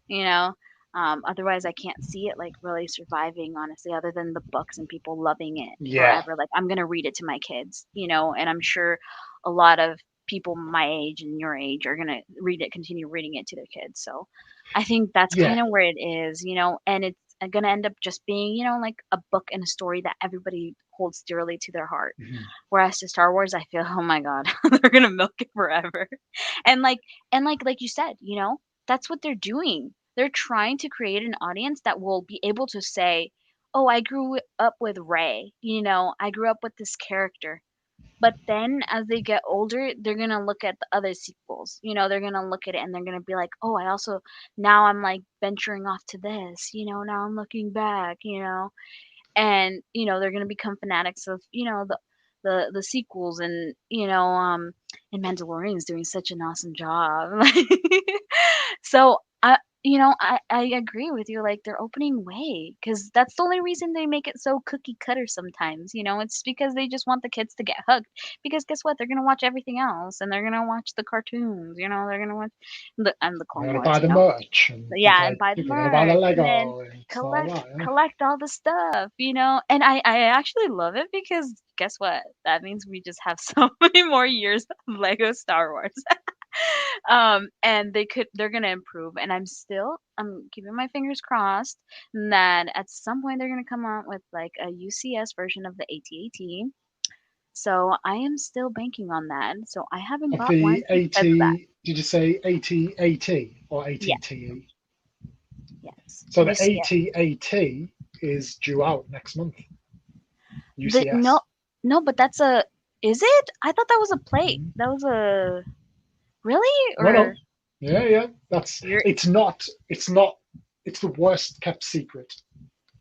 you know? Otherwise, I can't see it like really surviving, honestly, other than the books and people loving it yeah, forever. Like, I'm going to read it to my kids, and I'm sure a lot of people my age and your age are going to continue reading it to their kids. So I think that's yeah, kind of where it is, and it's going to end up just being, like a book and a story that everybody holds dearly to their heart. mhm, Whereas to Star Wars, I feel, oh my god, they're gonna milk it forever. And like you said, that's what they're doing. They're trying to create an audience that will be able to say, "Oh, I grew up with Rey. I grew up with this character." But then as they get older, they're gonna look at the other sequels. They're gonna look at it and they're gonna be like, "Oh, I also now I'm like venturing off to this. Now I'm looking back. And they're going to become fanatics of the sequels and Mandalorian is doing such an awesome job. So I agree with you, like, they're opening way, because that's the only reason they make it so cookie cutter sometimes, it's because they just want the kids to get hooked, because guess what? They're gonna watch everything else, and they're gonna watch the cartoons, they're gonna watch the They're Clone gonna Wars, buy the merch, and Yeah, and buy the people are gonna buy the merch, and then Lego and all collect that. Yeah. collect all the stuff, and I actually love it because guess what? That means we just have so many more years of Lego Star Wars. And they're gonna improve, and I'm keeping my fingers crossed that at some point they're gonna come out with like a UCS version of the AT-AT. So I am still banking on that. So I haven't Of bought one the because of that. 80, did you say 80AT or Yeah, ATTE? yes. So the UCS. AT-AT is due out next month. The no UCS. no, but that's a is it? I thought that was a plate. Mhm. That was a really? No, no. Or Yeah, yeah. That's you're it's not. It's not. It's the worst kept secret.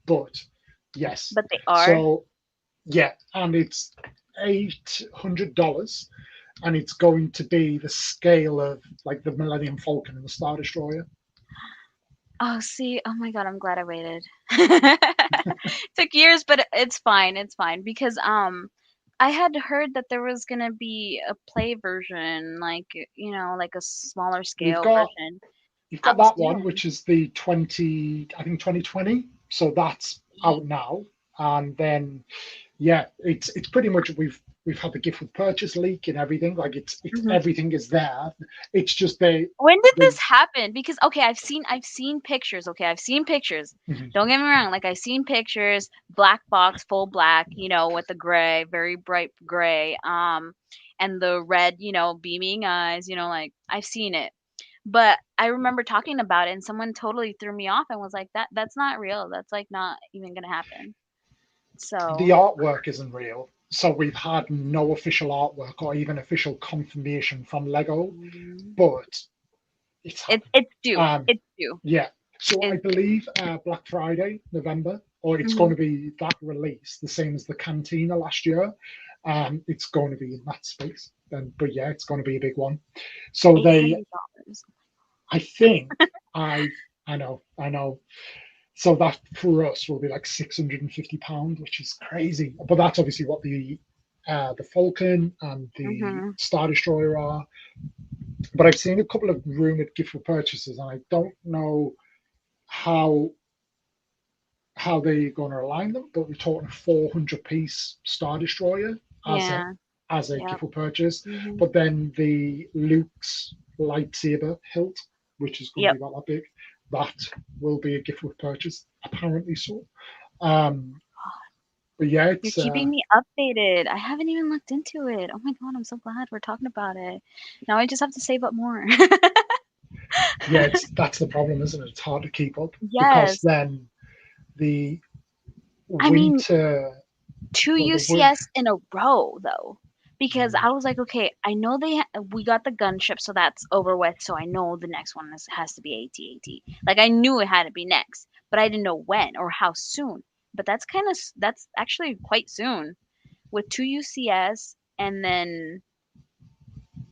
But yes. but they are. So yeah, and it's $800, and it's going to be the scale of like the Millennium Falcon and the Star Destroyer. Oh, see, oh my God, I'm glad I waited. Took years, but it's fine because I had heard that there was gonna be a play version, like like a smaller You've scale got version you've got out that one, soon. which is the 2020. So that's out now, and then yeah, it's pretty much we've had the gift with purchase leak and everything. Like it's Mhm. everything is there. It's just When did they this happen? Because okay, I've seen pictures. Okay, I've seen pictures. mhm. Don't get me wrong. Like I've seen pictures, black box, full black, with the gray, very bright gray, and the red, beaming eyes. Like I've seen it. But I remember talking about it, and someone totally threw me off and was like, That's not real. That's like not even gonna happen." The So artwork isn't real. So we've had no official artwork or even official confirmation from Lego, mm, but it's happening. it's due. Um, It's due. yeah. So I It's due. believe Black Friday, November, or it's going Hmm. to be that release, the same as the Cantina last year. It's going to be in that space. But yeah, it's going to be a big one. So $800. I think, I, I know. So that for us will be like £650, which is crazy. But that's obviously what the Falcon and the Hmm. Star Destroyer are. But I've seen a couple of rumored gift for purchases, and I don't know how they're going to align them. But we're talking 400-piece Star Destroyer as a Yeah. gift Yep. for purchase. Hmm. But then the Luke's lightsaber hilt, which is going to Yep. be about that big, that will be a gift with purchase. Apparently so. Um, but yeah, You're it's keeping me updated. I haven't even looked into it. Oh my God, I'm so glad we're talking about it. Now I just have to save up more. yeah, it's that's the problem, isn't it? It's hard to keep up because Yes. then the I mean, winter, two well, the word, UCS in a row though. Because I was like, okay, I know we got the gunship, so that's over with. So I know the next one has to be AT-AT. Like I knew it had to be next, but I didn't know when or how soon. But that's actually quite soon with two UCS, and then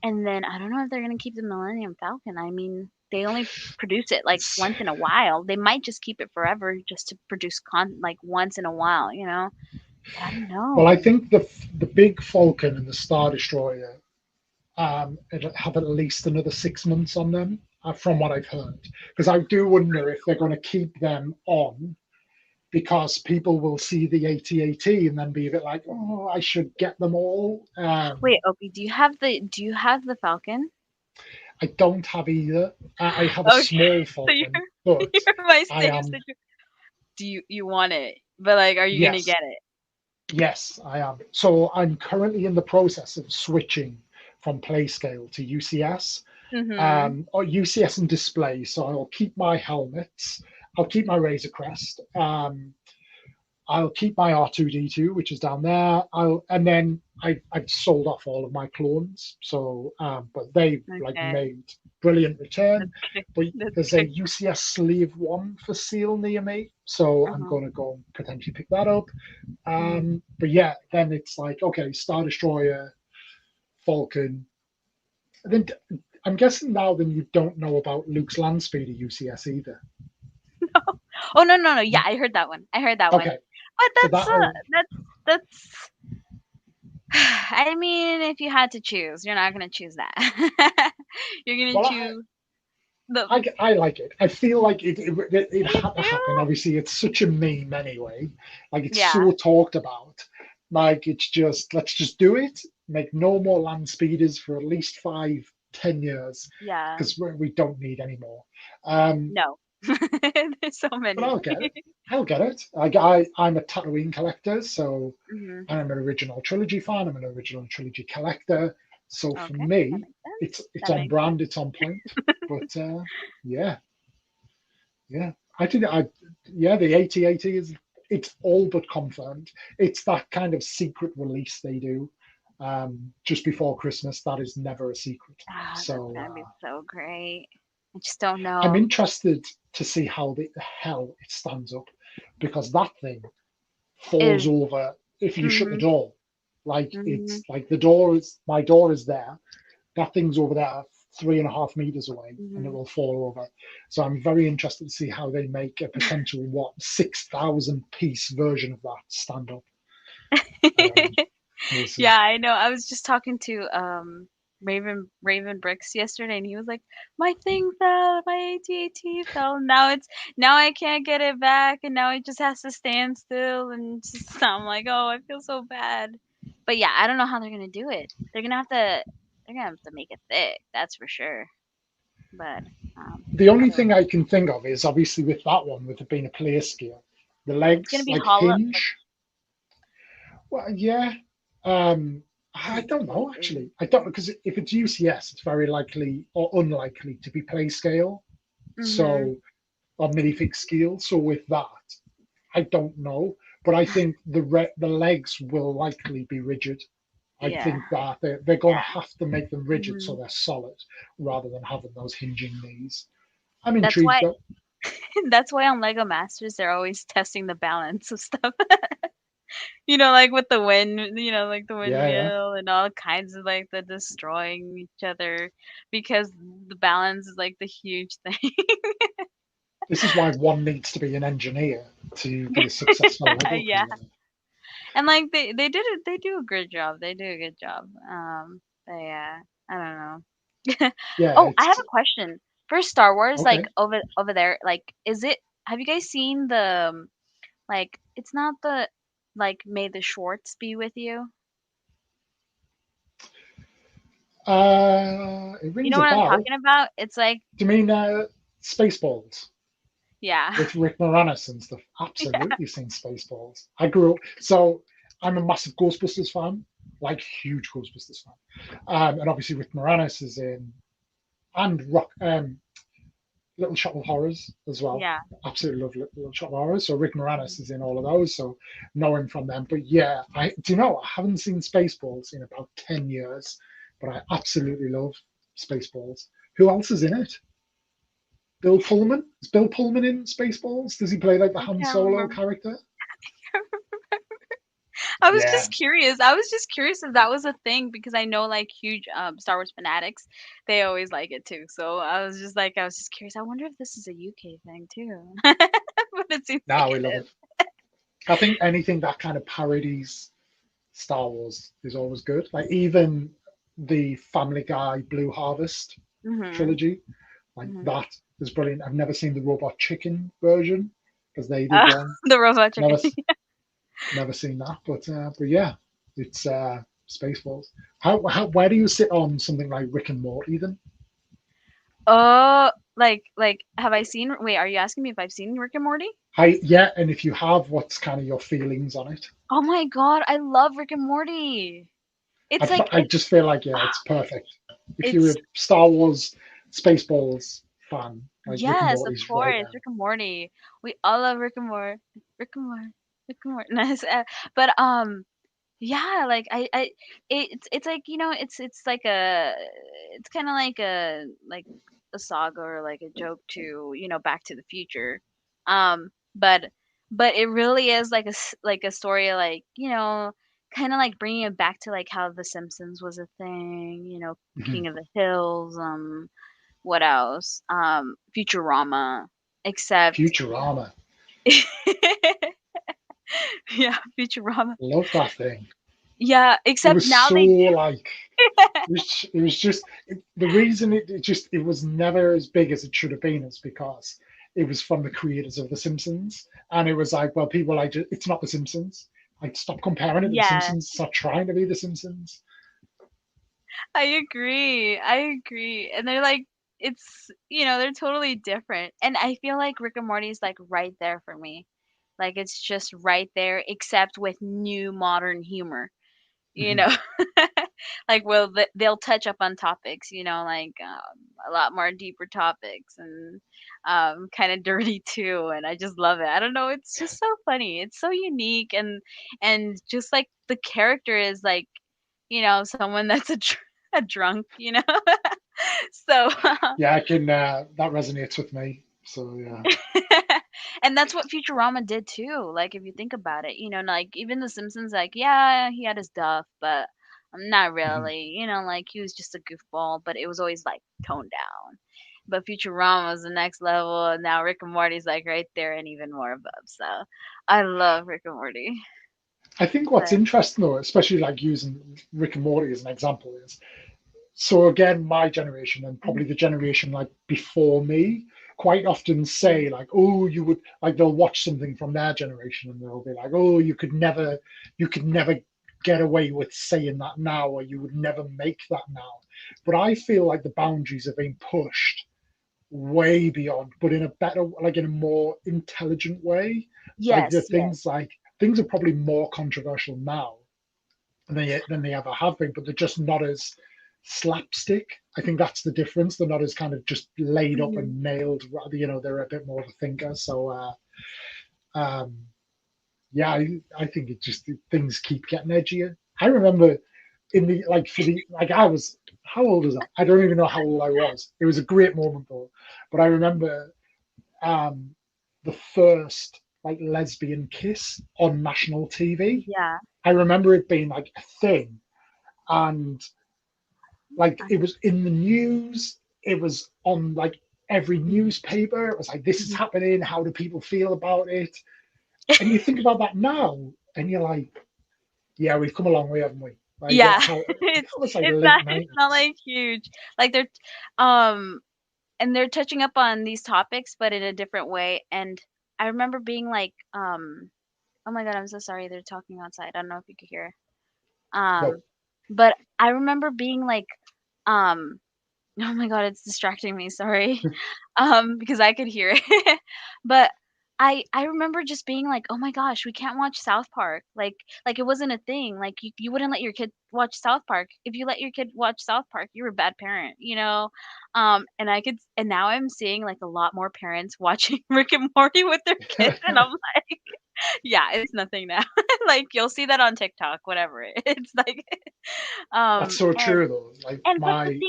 I don't know if they're gonna keep the Millennium Falcon. I mean, they only produce it like it's once in a while. They might just keep it forever just to produce like once in a while. But I don't well, I know. think the big Falcon and the Star Destroyer it'll have at least another 6 months on them, from what I've heard. Because I do wonder if they're going to keep them on because people will see the AT-AT and then be a bit like, oh, I should get them all. Wait, Opie, do you have the Falcon? I don't have either. I have a Okay, small so you're Falcon, but you're my I same am, situation. Do you want it? But like, are you gonna yes, get it? yes, I am. So I'm currently in the process of switching from Playscale to UCS, Mhm. or UCS and display. So I'll keep my helmets, I'll keep my Razor Crest, I'll keep my R2D2, which is down there. And then I've sold off all of my clones. So, but they like Okay. made brilliant That's return. good. But That's there's a good. UCS sleeve one for sale near me, so I'm Uh-huh. going to go and potentially pick that up. Mm. But yeah, then it's like okay, Star Destroyer, Falcon. And then I'm guessing now then you don't know about Luke's land speed at UCS either. Oh, no, no, no. Yeah, I heard that one. I heard that one. Okay, But so that'll that's I mean, if you had to choose, you're not gonna choose that. You're gonna well choose the I like it. I feel like it me had to happen. too. Obviously, it's such a meme anyway. Like it's Yeah, so talked about. Like it's just let's just do it. Make no more land speeders for at least 5, 10 years yeah. because we don't need any more. Um, No. There's so but many. I'll get it. I'll get it. I'm a Tatooine collector, so Hmm. I'm an original trilogy fan. I'm an original trilogy collector. So for Okay, that me, makes sense. it's That on makes sense. brand. It's on point. But yeah, yeah. I think yeah, the 8080 is it's all but confirmed. It's that kind of secret release they do just before Christmas. That is never a secret. Ah, that's So gonna be so great. I just don't I'm know. interested to see how the hell it stands up because that thing falls Is over if you shut the mhm, door. Like mhm, it's like the door is my door is there. That thing's over there 3.5 meters away and it mhm. will fall over. So I'm very interested to see how they make a potential 6,000 piece version of that stand up. Um, we'll see. Yeah, I know. I was just talking to Raven Bricks yesterday, and he was like, "My thing fell, my AT-AT fell. Now I can't get it back, and now it just has to stand still." And just, I'm like, "Oh, I feel so bad." But yeah, I don't know how they're gonna do it. They're gonna have to make it thick, that's for sure. But The only otherwise, thing I can think of is obviously with that one, with it being a player scale, the it's gonna legs be like hollow. Like, hinge. Well, yeah. I don't know actually. I don't because if it's UCS, it's very likely or unlikely to be play scale. mhm. So or minifig scale. So with that, I don't know, but I think the legs will likely be rigid. I Yeah, think that they're going to yeah. have to make them rigid so Mhm. they're solid rather than having those hinging knees. I'm That's intrigued why though. That's why on Lego Masters, they're always testing the balance of stuff. Like with the wind, like the Yeah, yeah. windmill and all kinds of like the destroying each other because the balance is like the huge thing. This is why one needs to be an engineer to be a successful Lego Yeah. creator. And like they do a good job. They do a good job. But yeah, I don't know. Yeah, Oh, I have it's a question. For Star Wars, like okay. over there, like have you guys seen the like it's not the like may the Schwartz be with you? It You rings know a what I'm bell. talking about? It's like, Do you mean Spaceballs yeah. with Rick Moranis and stuff? Absolutely seen Spaceballs. I grew up, so I'm a massive Ghostbusters fan, like huge Ghostbusters fan. And obviously Rick Moranis is in, and Little Shop of Horrors as well. Yeah. Absolutely love Little Shop of Horrors. So Rick Moranis is in all of those, so know him from them. But yeah, I do you know I haven't seen Spaceballs in about 10 years, but I absolutely love Spaceballs. Who else is in it? Bill Pullman? Is Bill Pullman in Spaceballs? Does he play like the I Han can't Solo remember. character? I was Yeah. just curious. I was just curious if that was a thing because I know like huge Star Wars fanatics, they always like it too. So I was just curious. I wonder if this is a UK thing too. But it seems like Now we it love is. it. I think anything that kind of parodies Star Wars is always good. Like even the Family Guy Blue Harvest Mhm. trilogy, like Mhm. that is brilliant. I've never seen the Robot Chicken version because they did one. The robot chicken. Never, never seen that. But yeah, it's Spaceballs. Where do you sit on something like Rick and Morty then? Oh, like have I seen wait, are you asking me if I've seen Rick and Morty? Yeah, and if you have, what's kind of your feelings on it? Oh my god, I love Rick and Morty. It's like I just feel like yeah, it's perfect. If you're a it's Star Wars Spaceballs fan, like Rick and yes, of Morty's right course, there. Rick and Morty. We all love Rick and Morty. Rick and Morty. Rick and Morty. Nice. But yeah, like it's like it's like it's kind of like a saga or like a joke to Back to the Future, but it really is like like a story like kind of like bringing it back to like how The Simpsons was a thing, Mhm. King of the Hills, what else? Futurama, except Futurama. yeah, Futurama. Love that thing. Yeah, It except was now so they do. like it was just the reason it was never as big as it should have been is because it was from the creators of The Simpsons, and it was like, well, people like it's not The Simpsons. Like, stop comparing it to The Yeah, Simpsons. Stop trying to be The Simpsons. I agree. I agree. And they're like, they're totally different. And I feel like Rick and Morty is like right there for me. Like it's just right there, except with new modern humor. you Mhm. know like they'll touch up on topics, like a lot more deeper topics, and kind of dirty too, and I just love it. I don't know, it's just so funny, it's so unique, and just like the character is like, someone that's a drunk, so Yeah, I can. That resonates with me. So yeah. and that's what Futurama did too. Like if you think about it, like even The Simpsons, like yeah, he had his stuff, but not Mhm. really. Like he was just a goofball, but it was always like toned down. But Futurama was the next level, and now Rick and Morty's like right there and even more above. So I love Rick and Morty. I think what's But interesting though, especially like using Rick and Morty as an example, is so again, my generation and mhm, probably the generation like before me quite often mhm, say like, oh, you would like they'll watch something from their generation and they'll be like, oh, you could never get away with saying that now, or you would never make that now. But I feel like the boundaries are being pushed way beyond, but in a better, like in a more intelligent way. Like the yes, yes. things like things are probably more controversial now than they ever have been, but they're just not as slapstick. I think that's the difference. They're not as kind of just laid up Hmm. and nailed. Rather, they're a bit more of a thinker. So, um, yeah, I think it just things keep getting edgier. I remember in the like for the like I was how old was I? I don't even know how old I was. It was a great moment though. But I remember um, the first like lesbian kiss on national TV. Yeah. I remember it being like a thing, and like I, it was in the news, it was on like every mhm, newspaper. It was like, this is mhm. happening, how do people feel about it? And you think about that now and you're like, yeah, we've come a long way, haven't we? Like Yeah. how it's that was like it's late not it's not 90s. like huge. Like um and they're touching up on these topics, but in a different way. And I remember being like, oh my god, I'm so sorry. They're talking outside. I don't know if you could hear. No. Um, but I remember being like, um, oh my god, it's distracting me. Sorry, because I could hear it. But I remember just being like, oh my gosh, we can't watch South Park. Like it wasn't a thing. Like you wouldn't let your kid watch South Park. If you let your kid watch South Park, you're a bad parent, and now I'm seeing like a lot more parents watching Rick and Morty with their kids, and I'm like, yeah, it's nothing now. Like you'll see that on TikTok, whatever. It's like, That's so and true though. Like and my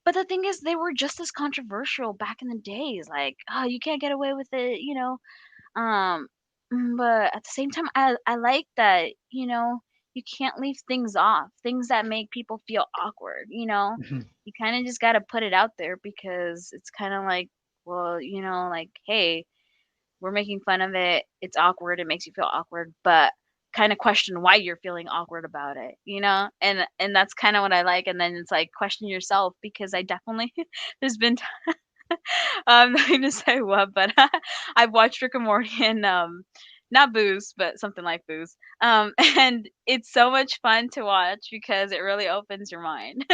but the thing is, they were just as controversial back in the days. Like, oh, you can't get away with it, Um, but at the same time, I like that, you can't leave things off, things that make people feel awkward. You kind of just got to put it out there because it's kind of like, well, like, hey, we're making fun of it. It's awkward. It makes you feel awkward, but kind of question why you're feeling awkward about it, And that's kind of what I like. And then it's like question yourself because I definitely there's been I'm not gonna say what, but I've watched Rick and Morty and not booze, but something like booze. And it's so much fun to watch because it really opens your mind.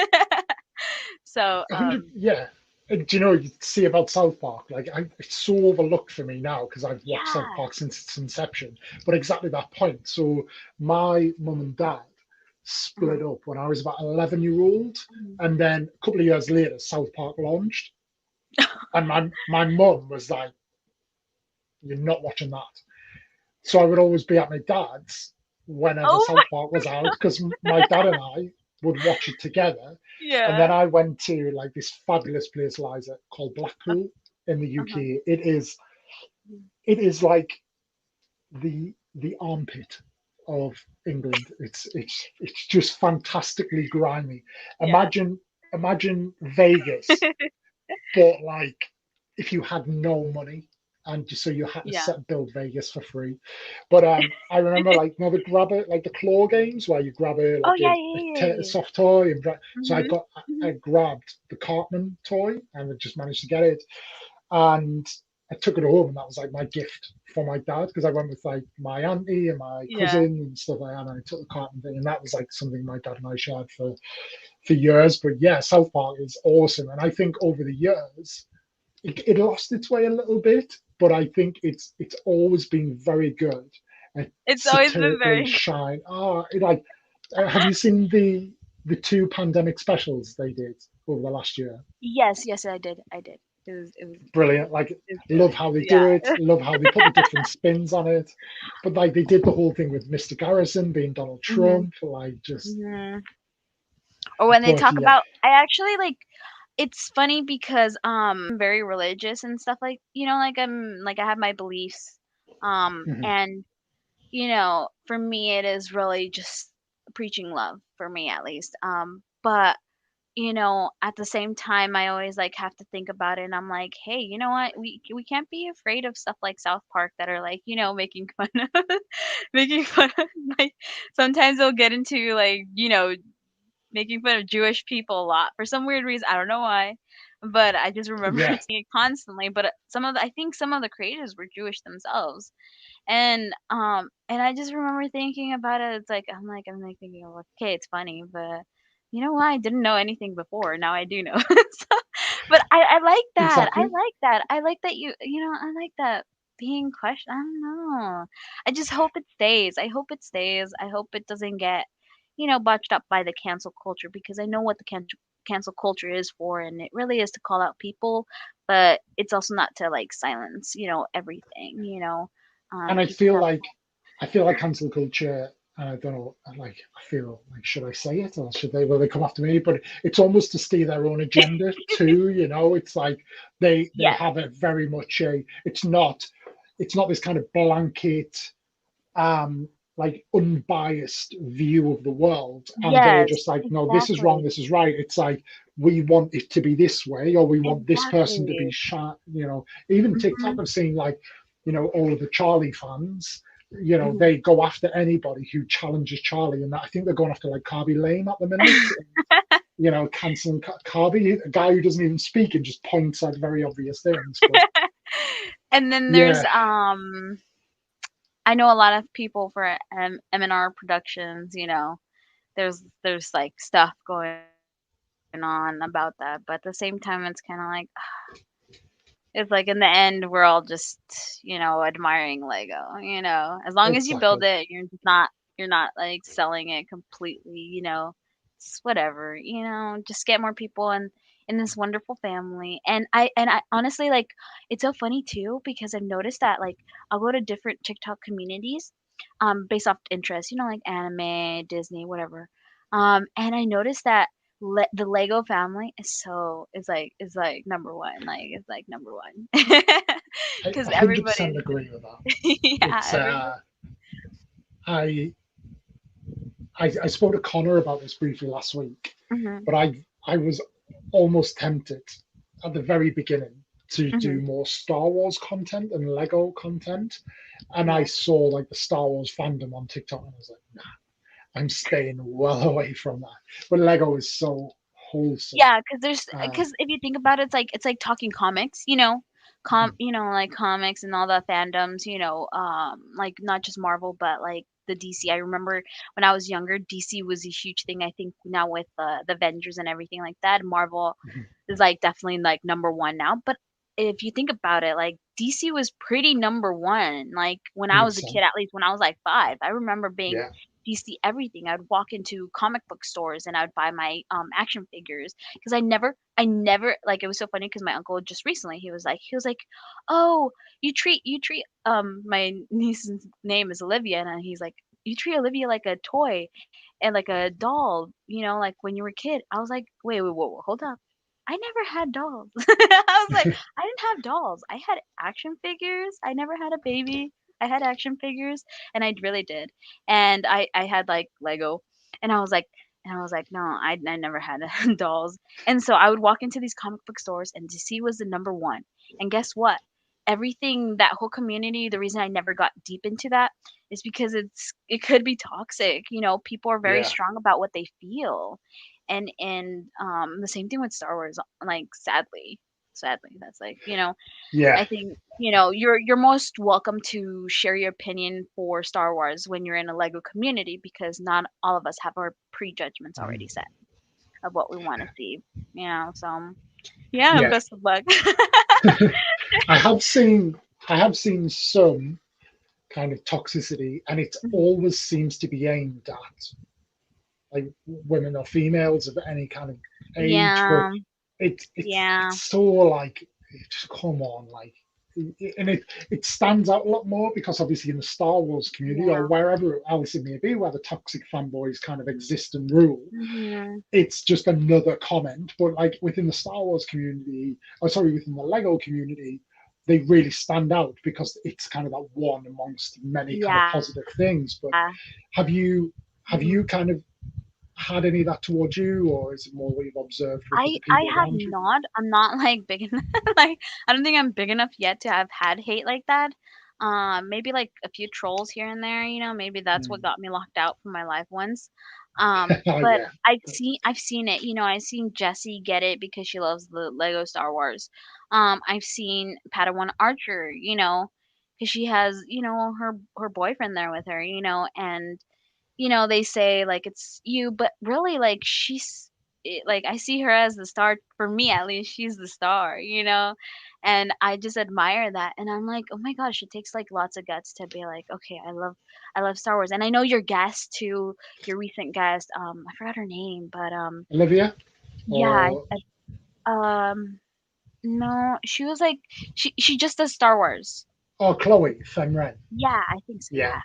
So, 100, yeah. And do you know, you see about South Park, like it's so overlooked for me now because I've watched South yeah. Park since its inception. But exactly that point. So my mum and dad Uh-huh, split up when I was about 11-year-old, mhm. and then a couple of years later, South Park launched, and my mum was like, "You're not watching that." So I would always be at my dad's whenever Oh my South Park was out because my dad and I would watch it together. And then yeah. I went to like this fabulous place, Liza, called Blackpool in the Uh-huh. UK. It is like the armpit of England. It's just fantastically grimy. Yeah. Imagine Vegas, but like if you had no money and so you had to Yeah. build Vegas for free. But I remember like the grabber, like the claw games where you grab Oh, like yeah, a yeah, soft toy and so yeah. I Mhm. grabbed the Cartman toy and I just managed to get it and I took it home and that was like my gift for my dad because I went with like my auntie and my Yeah. cousin and stuff like that and I took the Cartman thing and that was like something my dad and I shared for years. But yeah, South Park is awesome and I think over the years it lost its way a little bit, but I think it's always been very good at It's always been to very shine. Like, have you seen the two pandemic specials they did over the last year? Yes, yes, I did. I did. Brilliant. Like, It was love good. how they do it. Yeah. Love how they put the different spins on it. But like, they did the whole thing with Mr. Garrison being Donald hmm Trump. Like, just, hmm Or when they but talk yeah, about, I actually like. It's funny because very religious and stuff like like I have my beliefs, mhm. and for me it is really just preaching love for me at least. But at the same time, I always like have to think about it, and I'm like, hey, you know what? We can't be afraid of stuff like South Park that are like making fun of making fun of like sometimes they'll get into like making fun of Jewish people a lot for some weird reason. I don't know why, but I just remember Yeah, seeing it constantly. But I think some of the creators were Jewish themselves, and I just remember thinking about it. It's like I'm like thinking, well, okay, it's funny, but you know what? I didn't know anything before. Now I do know. So, but I like that. I exactly. like that. I like that I like that being questioned. I don't know. I just hope it stays. I hope it stays. I hope it doesn't get botched up by the cancel culture because I know what the cancel culture is for, and it really is to call out people, but it's also not to like silence everything. And People have. I feel like cancel culture. I don't know. I feel like should I say it or should they? Will they come after me? But it's almost to steer their own agenda too. It's like they Yes, have a very much a. It's not this kind of blanket like unbiased view of the world, and they're yes, just like, no, this is wrong, exactly, this is right. It's like we want it to be this way, or we want this person to be exactly. shot. Even TikTok, Mhm, I've seen like, all of the Charlie fans. mhm. They go after anybody who challenges Charlie, and I think they're going after like Carby Lame at the minute. Canceling Carby, a guy who doesn't even speak and just points at very obvious things. But And then there's yeah, I know a lot of people for M&R Productions. There's like stuff going on about that, but at the same time, it's kind of like it's like in the end, we're all just admiring Lego. As long as you build exactly. it, you're not like selling it completely. It's whatever. Just get more people in this wonderful family. And I honestly like it's so funny too because I've noticed that like I'll go to different TikTok communities, based off interest. Like anime, Disney, whatever. And I noticed that the Lego family is like number one. Like it's like number one I because 100% everybody, agree with that. yeah, It's everybody. I, I spoke to Connor about this briefly last week, Mhm, but I was almost tempted at the very beginning to do mhm, more Star Wars content and Lego content, and I yeah. saw like the Star Wars fandom on TikTok, and I was like, nah, I'm staying well away from that. But Lego is so wholesome. Yeah, because if you think about it, it's like talking comics, like comics and all the fandoms, like not just Marvel, but like the DC. I remember when I was younger, DC was a huge thing. I think now with the Avengers and everything like that, Marvel is like definitely like number one now. But if you think about it, like DC was pretty number one. Like when I was a 100%. kid, at least when I was like 5, I remember being Yeah. DC everything. I'd walk into comic book stores and I'd buy my action figures because I never like it was so funny because my uncle just recently he was like, oh, you treat my niece's name is Olivia, and he's like, you treat Olivia like a toy and like a doll, like when you were a kid. I was like, wait, wait, whoa, hold up. I never had dolls. I was like, I didn't have dolls. I had action figures. I never had a baby. I had action figures, and I really did. And I had like Lego, and I was like, no, I never had dolls. And so I would walk into these comic book stores, and DC was the number one. And guess what? Everything, that whole community, the reason I never got deep into that is because it could be toxic. People are very Yeah. strong about what they feel. And the same thing with Star Wars, like, sadly, that's like, Yeah. I think, you're most welcome to share your opinion for Star Wars when you're in a Lego community, because not all of us have our prejudgments already Mm. set of what we want to see. So yeah, Yeah. best of luck. I have seen I have seen some kind of toxicity, and it Mhm. always seems to be aimed at like women or females of any kind of age, but Yeah, it's yeah, so like just come on, like, and it stands out a lot more because obviously in the Star Wars community or yeah. wherever else it may be where the toxic fanboys kind of exist and rule, Mhm. it's just another comment. But like within the Star Wars community, or sorry, within the Lego community, they really stand out because it's kind of that one amongst many kind of Yeah. positive things. But have you have Mhm. you kind of had any of that towards you, or is it more what you've observed with I the I people have around you? not. I'm not, like, big enough. Like, I don't think I'm big enough yet to have had hate like that. Maybe, like, a few trolls here and there, maybe that's what Mm. got me locked out from my live ones. Oh But yeah. I've seen it. I've seen Jessie get it because she loves the Lego Star Wars. I've seen Padawan Archer, because she has, her boyfriend there with her, and they say, like, it's you, but really, like, like, I see her as the star. For me, at least, she's the star, and I just admire that, and I'm like, "Oh my gosh," it takes, like, lots of guts to be like, "Okay, I love Star Wars," and I know your guest too, your recent guest, I forgot her name, but, Olivia yeah, or no, she was like, she just does Star Wars. Chloe Fenren. Yeah, I think so, Yeah. yeah.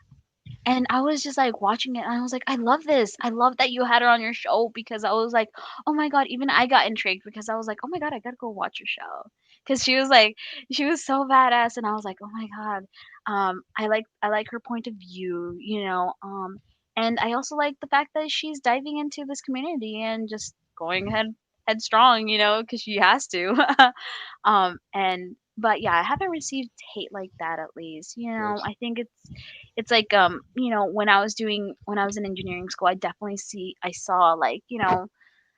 And I was just, like, watching it, and I was like, "I love this. I love that you had her on your show," because I was like, "Oh my god," even I got intrigued because I was like, "Oh my god, I gotta go watch your show," because she was so badass, and I was like, "Oh my god." I like her point of view, and I also like the fact that she's diving into this community and just going headstrong, because she has to. And but yeah, I haven't received hate like that, at least. Good. I think it's like, when I was in engineering school, I saw, like,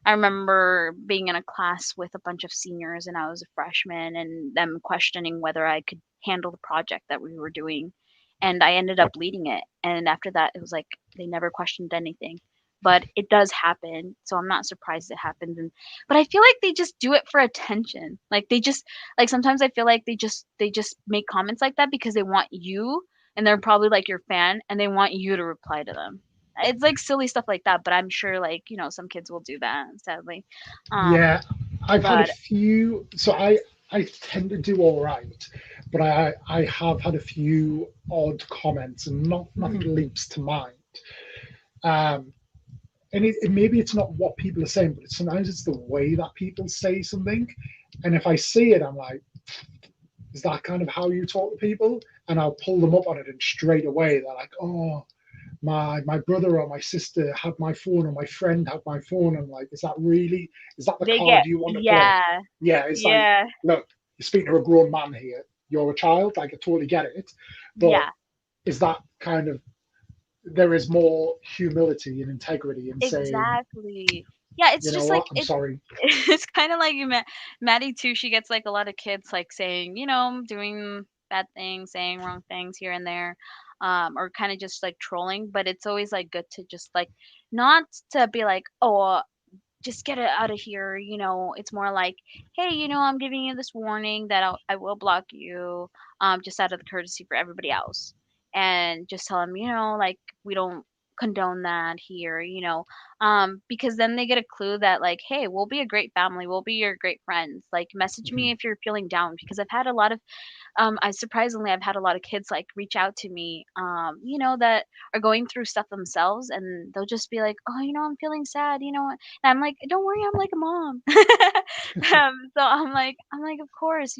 I remember being in a class with a bunch of seniors, and I was a freshman, and them questioning whether I could handle the project that we were doing, and I ended up leading it. And after that, it was like they never questioned anything. But it does happen, so I'm not surprised it happens. But I feel like they just do it for attention. Like, they just, like, sometimes I feel like they just make comments like that because they want you, and they're probably like your fan, and they want you to reply to them. It's like silly stuff like that, but I'm sure, like, some kids will do that, sadly. Um, Yeah, I've had a but few. So I tend to do all right, but I have had a few odd comments, and nothing mhm, leaps to mind. Um, and maybe it's not what people are saying, but sometimes it's the way that people say something. And if I see it, I'm like, is that kind of how you talk to people? And I'll pull them up on it, and straight away they're like, oh, my brother or my sister had my phone, or my friend had my phone. I'm like, is that the they card get, you want to play? yeah, Yeah, it's like, yeah, look, you're speaking to a grown man here. You're a child, like I totally get it. But yeah, is that kind of there is more humility and integrity in saying, exactly. Yeah, it's you know just like what, I'm sorry. it's kind of like Maddie too. She gets, like, a lot of kids, like, saying, doing bad things, saying wrong things here and there, or kind of just, like, trolling. But it's always, like, good to just, like, not to be like, oh, just get it out of here. It's more like, hey, I'm giving you this warning that I will block you, just out of the courtesy for everybody else, and just tell them, like, we don't condone that here, because then they get a clue that like, hey, we'll be a great family, we'll be your great friends. Like, message me Mhm. if you're feeling down, because I've had a lot of I've had a lot of kids like reach out to me, that are going through stuff themselves, and they'll just be like, "Oh, I'm feeling sad," and I'm like, "Don't worry, I'm like a mom." So I'm like, "Of course,"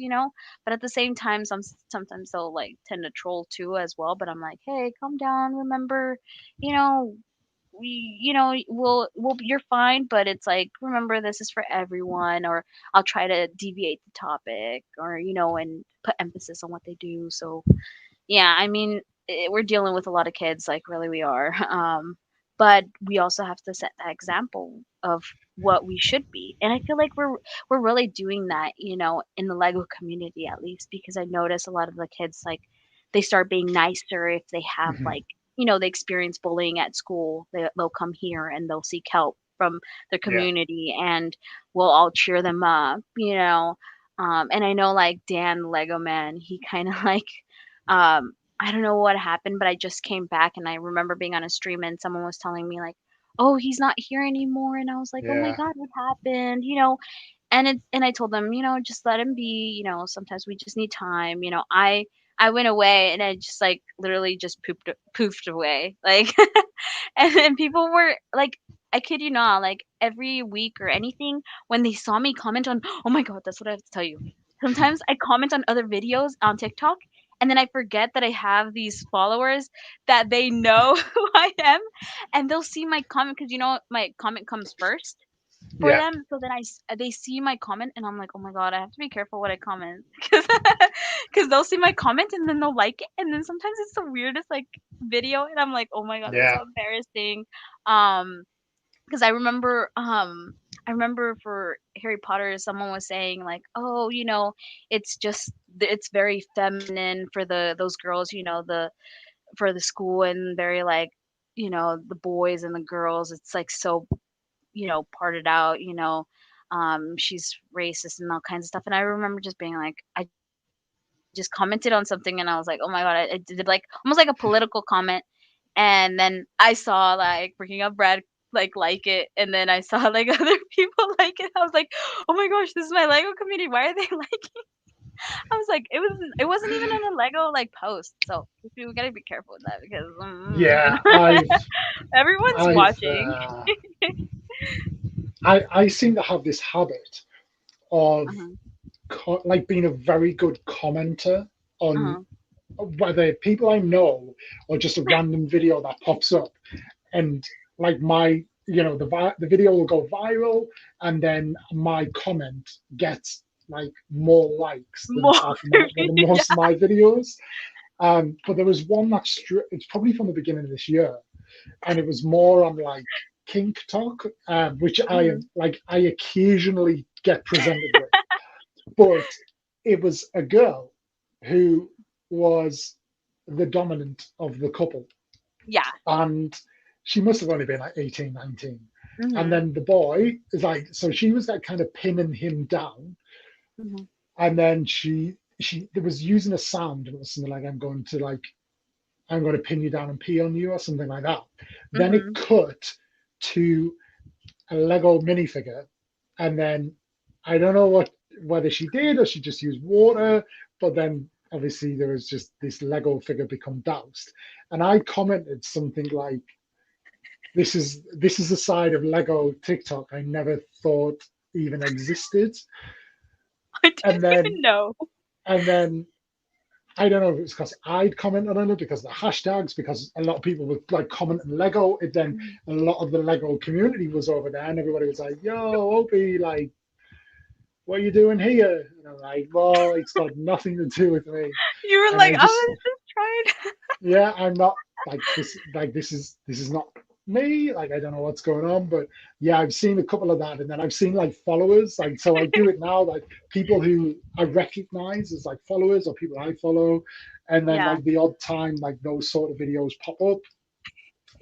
but at the same time, sometimes they'll like tend to troll too as well. But I'm like, "Hey, calm down. Remember, you know, you're fine, but it's like, remember, this is for everyone," or I'll try to deviate the topic, or and put emphasis on what they do. So yeah, I mean, we're dealing with a lot of kids, like, really we are. But we also have to set that example of what we should be, and I feel like we're really doing that, in the Lego community, at least, because I notice a lot of the kids, like, they start being nicer if they have, Mhm. like, they experience bullying at school. They'll come here and they'll seek help from their Yeah. community, and we'll all cheer them up, and I know, like, Dan Lego Man, he kind of like, I don't know what happened, but I just came back and I remember being on a stream and someone was telling me like, "Oh, he's not here anymore." And I was like, "Oh my Yeah. god, what happened?" And I told them, just let him be, sometimes we just need time. I went away and I just like literally just poofed away. Like, and then people were like, I kid you not, like every week or anything, when they saw me comment on, oh my god, that's what I have to tell you. Sometimes I comment on other videos on TikTok, and then I forget that I have these followers that they know who I am, and they'll see my comment because my comment comes first for Yeah. them. So then they see my comment, and I'm like, "Oh my god, I have to be careful what I comment," because they'll see my comment and then they'll like it, and then sometimes it's the weirdest like video, and I'm like, "Oh my god, that's Yeah. so embarrassing." Um, because I remember for Harry Potter, someone was saying like, "Oh, it's just it's very feminine for those girls, for the school, and very like." The boys and the girls, it's like so parted out, she's racist and all kinds of stuff. And I remember just being like, I just commented on something and I was like, oh my god, I did like almost like a political comment. And then I saw like Breaking Up Brad like it, and then I saw like other people like it. I was like, oh my gosh, this is my Lego community. Why are they liking? I was like, it wasn't even in a Lego like post. So we gotta be careful with that because Yeah. everyone's I've, watching. I seem to have this habit of Uh-huh, like being a very good commenter on uh-huh. whether people I know or just a random video that pops up, and like my the video will go viral, and then my comment gets like more likes than More, most of my videos. But there was one it's probably from the beginning of this year, and it was more on like kink talk, which mhm. I occasionally get presented with. But it was a girl who was the dominant of the couple, Yeah. and she must have only been like 18, 19. And Mhm, then the boy is like, so she was like kind of pinning him down, mhm, and then she there was using a sound, and it was something like, I'm going to pin you down and pee on you or something like that. Then it mhm. cut to a Lego minifigure, and then I don't know whether she did or she just used water, but then obviously there was just this Lego figure become doused, and I commented something like, "This is a side of Lego TikTok I never thought even existed," I and didn't even then know. and then I don't know if it's because I'd commented on it because of the hashtags, because a lot of people would like comment on Lego. It then Mhm. a lot of the Lego community was over there, and everybody was like, "Yo, Opie, like, what are you doing here?" And I'm like, "Well, it's got nothing to do with me." You were And like, I "I just, was just trying." yeah, I'm not like this. Like this is not me. Like I don't know what's going on, but yeah, I've seen a couple of that, and then I've seen like followers. Like so, I do it now. Like people who I recognize as like followers or people I follow, and then Yeah, like the odd time like those sort of videos pop up,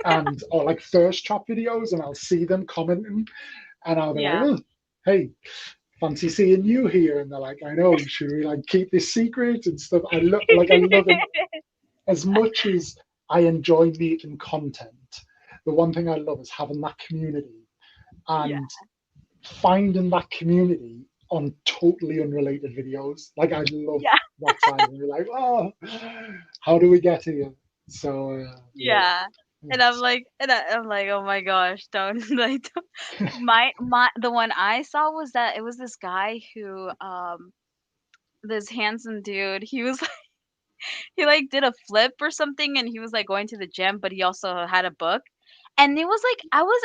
and or like thirst trap videos, and I'll see them commenting, and I'll be like, yeah. oh, hey, fancy seeing you here. And they're like, I know, should we like keep this secret and stuff? I love it as much as I enjoy making content. the one thing I love is having that community Yeah. and finding that community on totally unrelated videos. Like I love Yeah. that side of it. You're like, oh, how do we get here? So yeah, Yeah. And I'm it's, like, I'm like, oh my gosh, don't like don't. My the one I saw was that it was this guy who this handsome dude. He was he like did a flip or something, and he was like going to the gym, but he also had a book. And it was like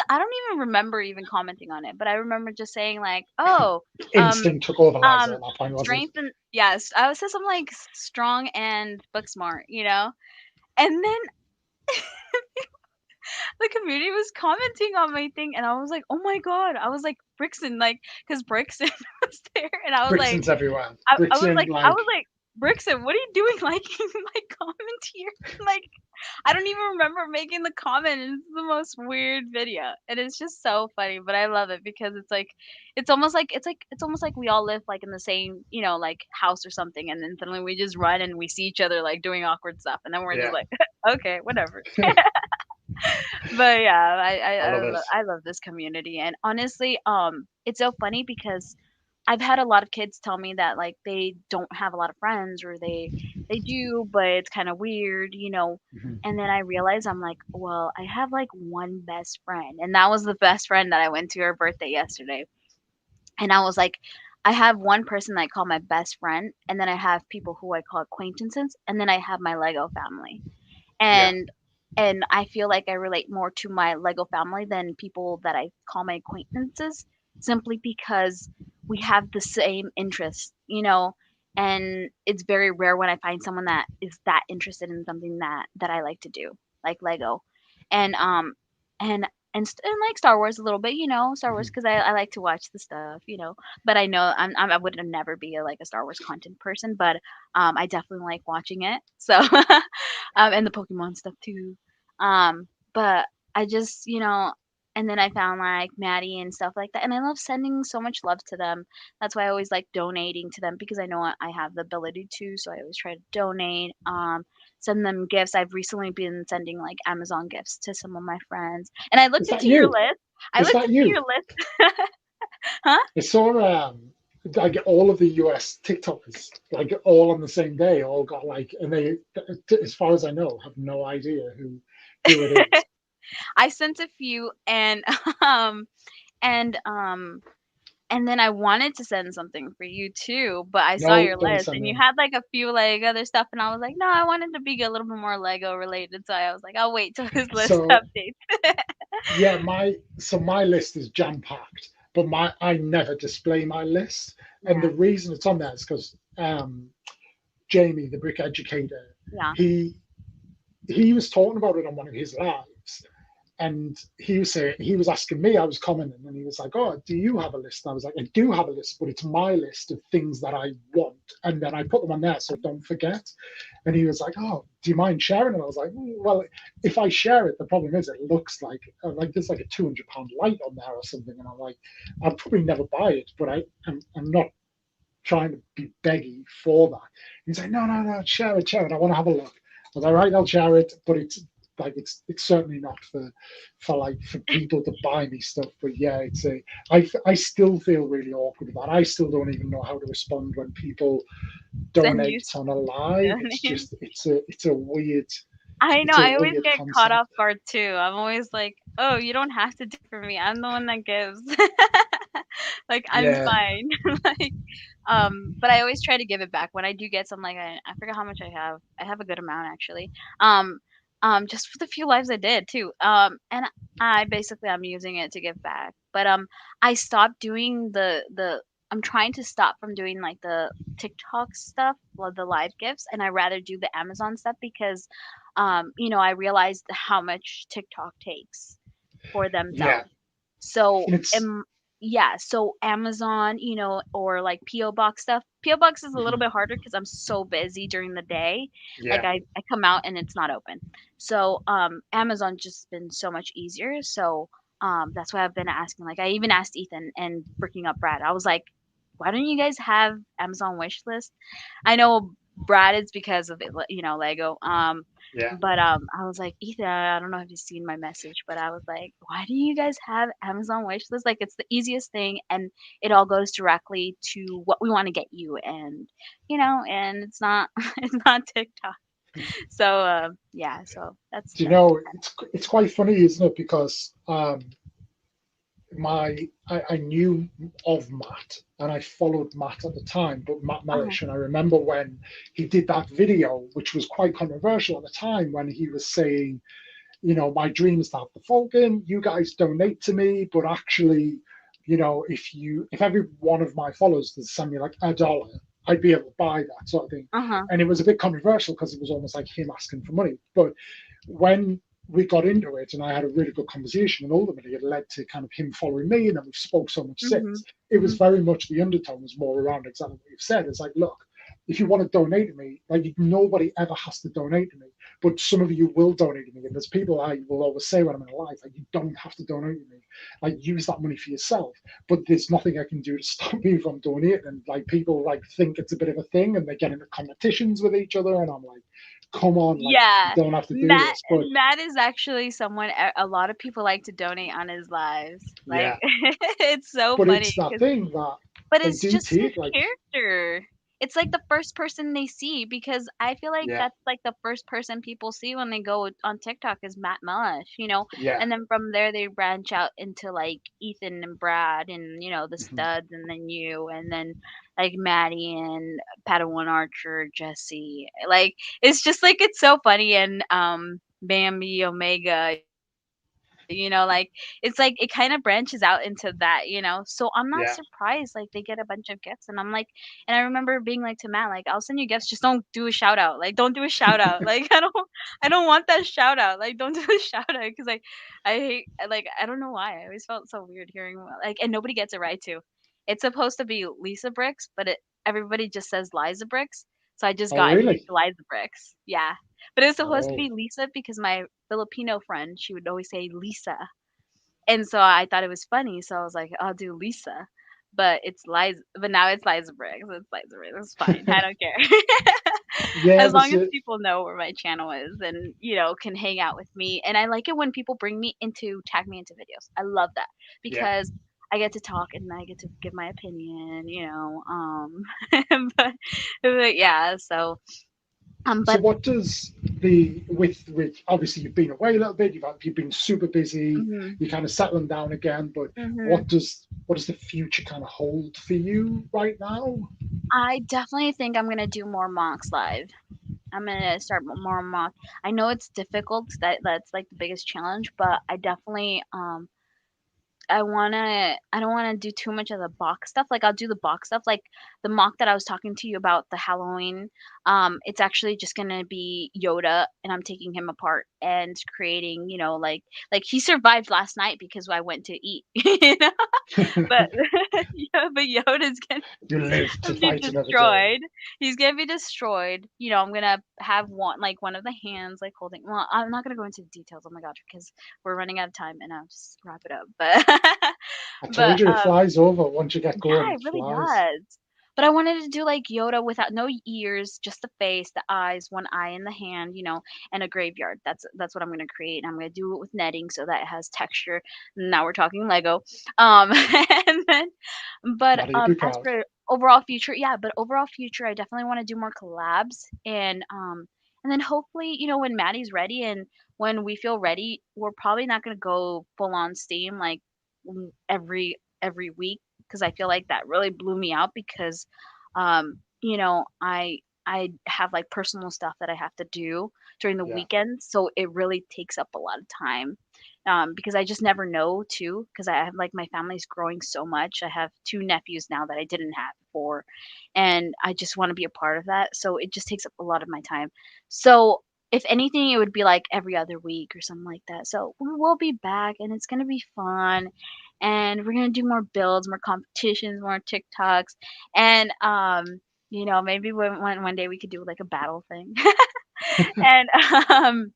I don't even remember even commenting on it, but I remember just saying like, "Oh, um instinct took over Liza um at that point, was it? strength and yes, I would say something like strong and book smart, you know?" And then the community was commenting on my thing, and I was like, "Oh my god." I was like, "Brixton," like, because Brixton was there, and I was like Brixton's everywhere. I was Brixton, like I like, was like, "Brixton, what are you doing liking my comment here?" Like, I don't even remember making the comment, and it's the most weird video, and it's just so funny, but I love it because it's like it's almost like we all live, like, in the same, like, house or something, and then suddenly we just run and we see each other, like, doing awkward stuff, and then we're just yeah, like, "Okay, whatever." But yeah, I love it. I love this community, and honestly, it's so funny because I've had a lot of kids tell me that like they don't have a lot of friends or they do, but it's kind of weird. Mhm. And then I realized I'm like, well, I have like one best friend, and that was the best friend that I went to her birthday yesterday. And I was like, I have one person that I call my best friend, and then I have people who I call acquaintances, and then I have my Lego family. Yeah, And I feel like I relate more to my Lego family than people that I call my acquaintances, simply because we have the same interests. And it's very rare when I find someone that is that interested in something that I like to do, like Lego. And and and like Star Wars a little bit, Star Wars mhm. because I like to watch the stuff. But I know I would never be like a Star Wars content person, but I definitely like watching it. So and the Pokemon stuff too. But I just, and then I found like Maddie and stuff like that, and I love sending so much love to them. That's why I always like donating to them because I know I have the ability to, so I always try to donate. Send them gifts. I've recently been sending like Amazon gifts to some of my friends, and I Is looked that into your you? list. I Is looked that into you? your list, huh? I saw I get all of the US TikTokers like all on the same day, all got like, and they, as far as I know, have no idea who it is. I sent a few, and um, and and then I wanted to send something for you too, but I saw No, your don't list send and you them. had like a few like other stuff, and I was like, no, I wanted to be a little bit more Lego related, so I was like, I'll wait till his list So updates. yeah, my list is jam packed, but my I never display my list, and Yeah, the reason it's on there is because Jamie, the brick educator, yeah, he he was talking about it on one of his lives, and he was asking me, I was commenting, and he was like, "Oh, do you have a list?" And I was like, "I do have a list, but it's my list of things that I want, and then I put them on there so I don't forget." And he was like, "Oh, do you mind sharing?" And I was like, "Well, if I share it, the problem is it looks like there's like a £200 light on there or something." And I'm like, "I'll probably never buy it, but I'm not trying to be beggy for that." He's like, "No, no, no, share it, share it. I want to have a look." I was like, "Right, I'll share it, but it's certainly not for people to buy me stuff." But yeah, I still feel really awkward with that. I still don't even know how to respond when people send you donate on a live. It's donations. just I know, it's a I always weird get caught concept. off guard too. I'm always like, oh, you don't have to do it for me. I'm the one that gives. Like I'm Yeah, fine. Like but I always try to give it back when I do get some like I forget how much I have. I have a good amount actually. Um just for the few lives I did too. And I basically I'm using it to give back. But I stopped doing the I'm trying to stop from doing like the TikTok stuff, well, the live gifts, and I rather do the Amazon stuff because I realized how much TikTok takes for yeah, themselves. So, and it's yeah, so Amazon, or like PO box stuff. PO box is a little mhm, bit harder because I'm so busy during the day. Like yeah, I come out and it's not open. So, Amazon just been so much easier. So, that's why I've been asking. Like I even asked Ethan and freaking up Brad. I was like, why don't you guys have Amazon wish list? I know Brad is because of it, Lego. Yeah. But I was like, Ethan, I don't know if you've seen my message, but I was like, why do you guys have Amazon wish list? Like, it's the easiest thing, and it all goes directly to what we want to get you, and and it's not it's not TikTok. So yeah, so that's Do you that. know, it's quite funny, isn't it? Because I knew of Matt and I followed Matt at the time, but Matt Uh-huh. Mellish, and I remember when he did that video, which was quite controversial at the time, when he was saying, my dream is to have the Falcon. You guys donate to me, but actually, if every one of my followers would send me like $1, I'd be able to buy that sort of thing. Uh-huh. And it was a bit controversial because it was almost like him asking for money. But when we got into it and I had a really good conversation, and ultimately it led to kind of him following me, and then we've spoke so much since. Mhm. It was Mhm. very much the undertone was more around exactly what you've said. It's like, look, if you want to donate to me, like nobody ever has to donate to me, but some of you will donate to me. And there's people I will always say when I'm in a live, like, you don't have to donate to me. Like, use that money for yourself. But there's nothing I can do to stop me from donating. And like people like think it's a bit of a thing and they get into competitions with each other. And I'm like, come on, like you Yeah, don't have to do Matt this. But Matt is actually someone a lot of people like to donate on his lives. Like, yeah, it's so but funny it's that 'cause thing that but they it's do just his take like, character. It's like the first person they see because I feel like yeah, that's like the first person people see when they go on TikTok is Matt Mellish. yeah, And then from there they branch out into like Ethan and Brad and the mhm, studs and then you and then like Maddie and Padawan Archer, Jesse. Like it's just like it's so funny and Bambi Omega, like it's like it kind of branches out into that. So I'm not yeah. surprised like they get a bunch of gifts and I'm like and I remember being like to Matt, like, I'll send you gifts, just don't do a shout out. Like don't do a shout out. Like I don't want that shout out. Like don't do a shout out because I hate like I don't know why. I always felt so weird hearing like and nobody gets it right too. It's supposed to be Lisa Bricks, but everybody just says Liza Bricks. So I just Oh, got it really? used to Liza Bricks. Yeah. But it was supposed to Oh, be Lisa because my Filipino friend, she would always say Lisa. And so I thought it was funny, so I was like, "I'll do Lisa." But it's Liza but now it's Liza Briggs. It's Liza Briggs. It's fine. I don't care. yeah. As long There's as a people know where my channel is and can hang out with me. And I like it when people tag me into videos. I love that yeah. because I get to talk and I get to give my opinion. But yeah, so So but what does the with obviously you've been away a little bit, you've been super busy, mhm, you're kind of settling down again, but mhm. what does the future kind of hold for you right now? I definitely think I'm gonna do more mocks live. I'm gonna start more mock. I know it's difficult. That's like the biggest challenge, but I don't wanna do too much of the box stuff, like, I'll do the box stuff, like, the mock that I was talking to you about, the Halloween, it's actually just gonna be Yoda, and I'm taking him apart and creating, like, he survived last night because I went to eat, you know? But yeah, but Yoda's gonna You live to be fight another day. destroyed. He's gonna be destroyed. I'm gonna have one of the hands, like, holding I'm not gonna go into details, oh my gosh, because we're running out of time, and I'll just wrap it up, but I but, told you it flies over. Once you get going, yeah, it it really flies. does. But I wanted to do like Yoda without no ears, just the face, the eyes, one eye in the hand, and a graveyard. That's what I'm gonna create. And I'm gonna do it with netting so that it has texture. Now we're talking Lego. And then, but Maddie, you'd be as proud. for overall future, yeah, but overall future, I definitely want to do more collabs and then hopefully, when Maddie's ready and when we feel ready, we're probably not gonna go full on steam like every week because I feel like that really blew me out because, I have like personal stuff that I have to do during the Yeah, weekends, so it really takes up a lot of time. Because I just never know too, because I have like my family's growing so much. I have two nephews now that I didn't have before, and I just want to be a part of that. So it just takes up a lot of my time. So if anything, it would be like every other week or something like that. So we will be back, and it's gonna be fun and we're gonna do more builds, more competitions, more TikToks, and maybe one day we could do like a battle thing, and um,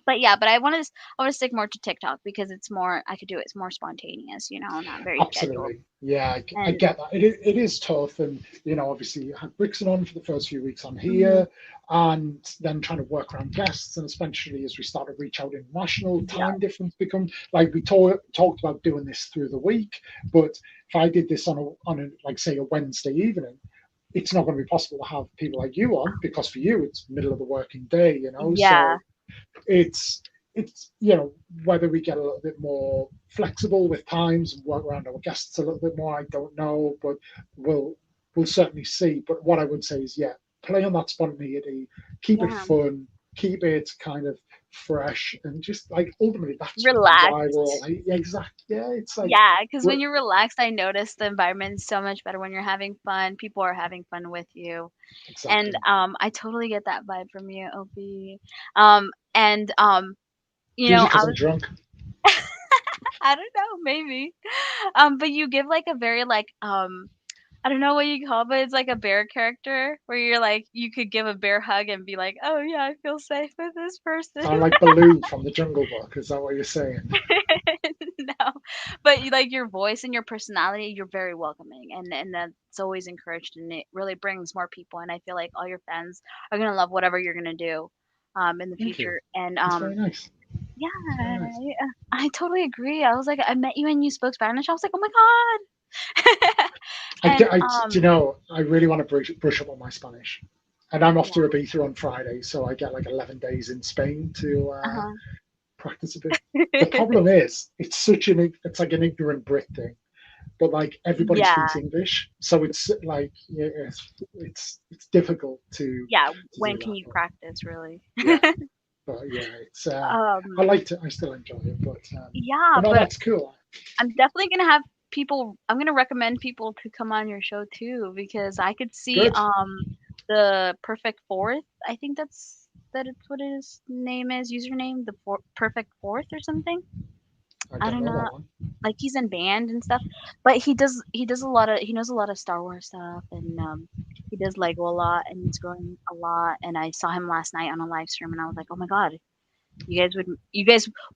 But yeah, but I want to stick more to TikTok because it's more I could do it. It's more spontaneous, not very scheduled. Absolutely. Yeah, I And get that. It is tough. And, obviously you had Brixton on for the first few weeks I'm mhm, here, and then trying to work around guests. And especially as we start to reach out international, yeah, time difference becomes like we talked about doing this through the week. But if I did this on a like, say, a Wednesday evening, it's not going to be possible to have people like you on because for you, it's middle of the working day. yeah, So it's whether we get a little bit more flexible with times and work around our guests a little bit more, I don't know, but we'll we'll certainly see. But what I would say is, yeah, play on that spontaneity, keep it yeah. fun, keep it kind of fresh, and just like ultimately that's why we're all Relaxed. here. Yeah, exactly. Yeah, it's like Yeah, because we're when you're relaxed, I notice the environment's so much better when you're having fun. People are having fun with you. And, exactly. I totally get that vibe from you, Opie. And, Usually I because I'm was drunk. I don't know, maybe. But you give, like, a very, like, I don't know what you call it, but it's like a bear character where you're like you could give a bear hug and be like, "Oh, yeah, I feel safe with this person." I'm like Baloo from the Jungle Book. Is that what you're saying? No, but like, your voice and your personality, you're very welcoming, and that's always encouraged, and it really brings more people, and I feel like all your fans are gonna love whatever you're gonna do, in the Thank you. future, and, That's very nice. yeah, That's very nice. I totally agree. I was like I met you and you spoke Spanish, I was like, "Oh my god." And, I really want to brush up on my Spanish. And I'm off yeah, to Ibiza on Friday, so I get like 11 days in Spain to uh-huh. practice a bit. The problem is, it's like an ignorant Brit thing, but like everybody Yeah, speaks English, so it's like yeah, it's difficult yeah, to when do can that. you But practice, really? yeah, but yeah, it's Um, I still enjoy it, yeah, but no, but that's cool. I'm definitely gonna have people I'm gonna recommend people to come on your show too because I could see, Good. the Perfect Fourth, I think it's what his name is, username, the Perfect Fourth or something? I I don't don't know know, that one. like, he's in band and stuff, but he does a lotta he knows a lot of Star Wars stuff, and, he does Lego a lot, and he's growing a lot, and I saw him last night on a live stream, and I was like, "Oh my god, you guys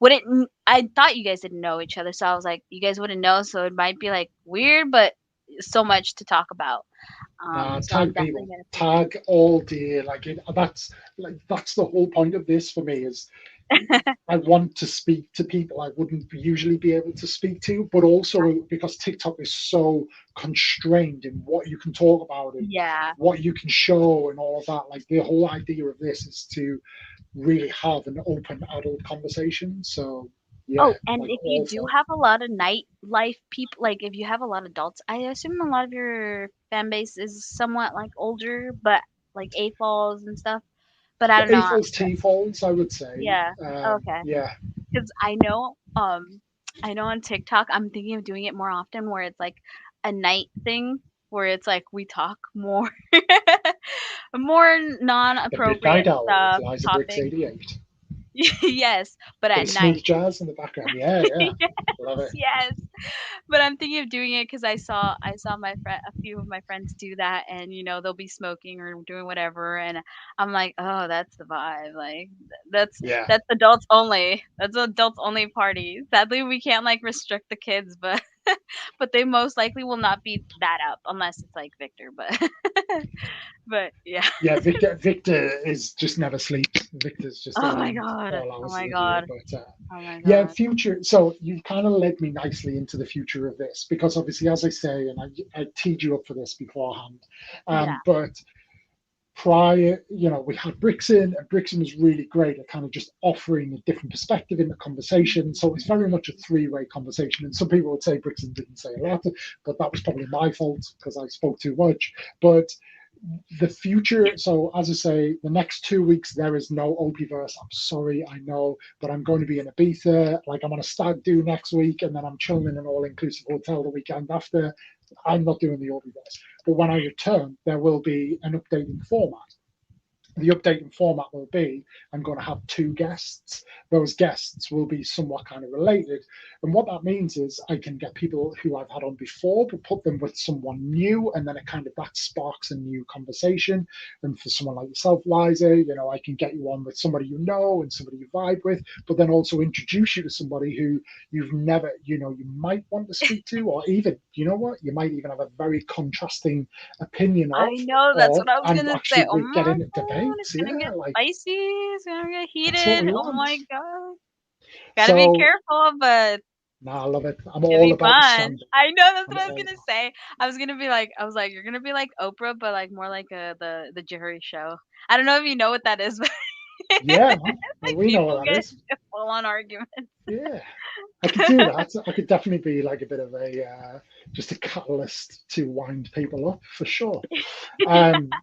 wouldn't I thought you guys didn't know each other, so I was like, "You guys wouldn't know, so it might be, like, weird, but so much to talk about." So I'm Tag definitely people, gonna see tag all day. That's the whole point of this for me is I want to speak to people I wouldn't usually be able to speak to, but also because TikTok is so constrained in what you can talk about and yeah. what you can show and all of that. Like the whole idea of this is to really have an open adult conversation. So yeah, Oh, and like if you all do for have a lot of nightlife people like, if you have a lot of adults, I assume a lot of your fan base is somewhat, like, older, but, like, A-falls and stuff, but I the don't A know. folds, T folds, I would say. Yeah, okay. Yeah, 'Cause I know on TikTok, I'm thinking of doing it more often where it's like a night thing where it's like we talk more more the Midnight non-appropriate Hour with stuff, Liza Bricks topics. 88. Yes, but Bit at of smooth night. jazz in the background. Yeah, yeah, love Yes, it. yes. But I'm thinking of doing it because I saw a few of my friends do that, and they'll be smoking or doing whatever, and I'm like, oh, that's the vibe. Like Yeah, that's adults only. That's adults only party. Sadly, we can't like restrict the kids, but but they most likely will not be that up unless it's like Victor. But but yeah. yeah. Victor is just never sleeps. Victor's just Oh my around god. all Oh hours of my the day. god. But Oh my yeah, god. future. So you kind of led me nicely into the future of this because obviously, as I say, and I teed you up for this beforehand, Yeah. but prior, we had Brixton, and Brixton was really great at kind of just offering a different perspective in the conversation. So it was very much a three-way conversation. And some people would say Brixton didn't say a lot, but that was probably my fault because I spoke too much. But the future, so as I say, the next 2 weeks there is no Opie-Verse. I'm sorry, I know, but I'm going to be in Ibiza. Like I'm on a stag do next week, and then I'm chilling in an all-inclusive hotel the weekend after. I'm not doing the Opie-Verse. But when I return, there will be an updating format. the updating format will be I'm going to have two guests. Those guests will be somewhat kind of related. And what that means is I can get people who I've had on before, but put them with someone new. And then it kind of that sparks a new conversation. And for someone like yourself, Liza, I can get you on with somebody you know and somebody you vibe with, but then also introduce you to somebody who you've never, you might want to speak to, or even, you might even have a very contrasting opinion I know, that's of, what I was and gonna say. actually Oh we get my into god, it's debates. gonna Yeah, get like spicy, it's gonna get that's what heated. we Oh want. my god. Gotta be So, careful, but nah, I love it. I'm it'll all be about the fun. standard. I know, that's I'm what I was all gonna about. say. I was like, you're gonna be like Oprah, but like more like the Jerry show. I don't know if you know what that is, but Yeah, man. Well, like we know people what that get is. full on arguments. Yeah, I could do that. I could definitely be like a bit of a just a catalyst to wind people up for sure. Um,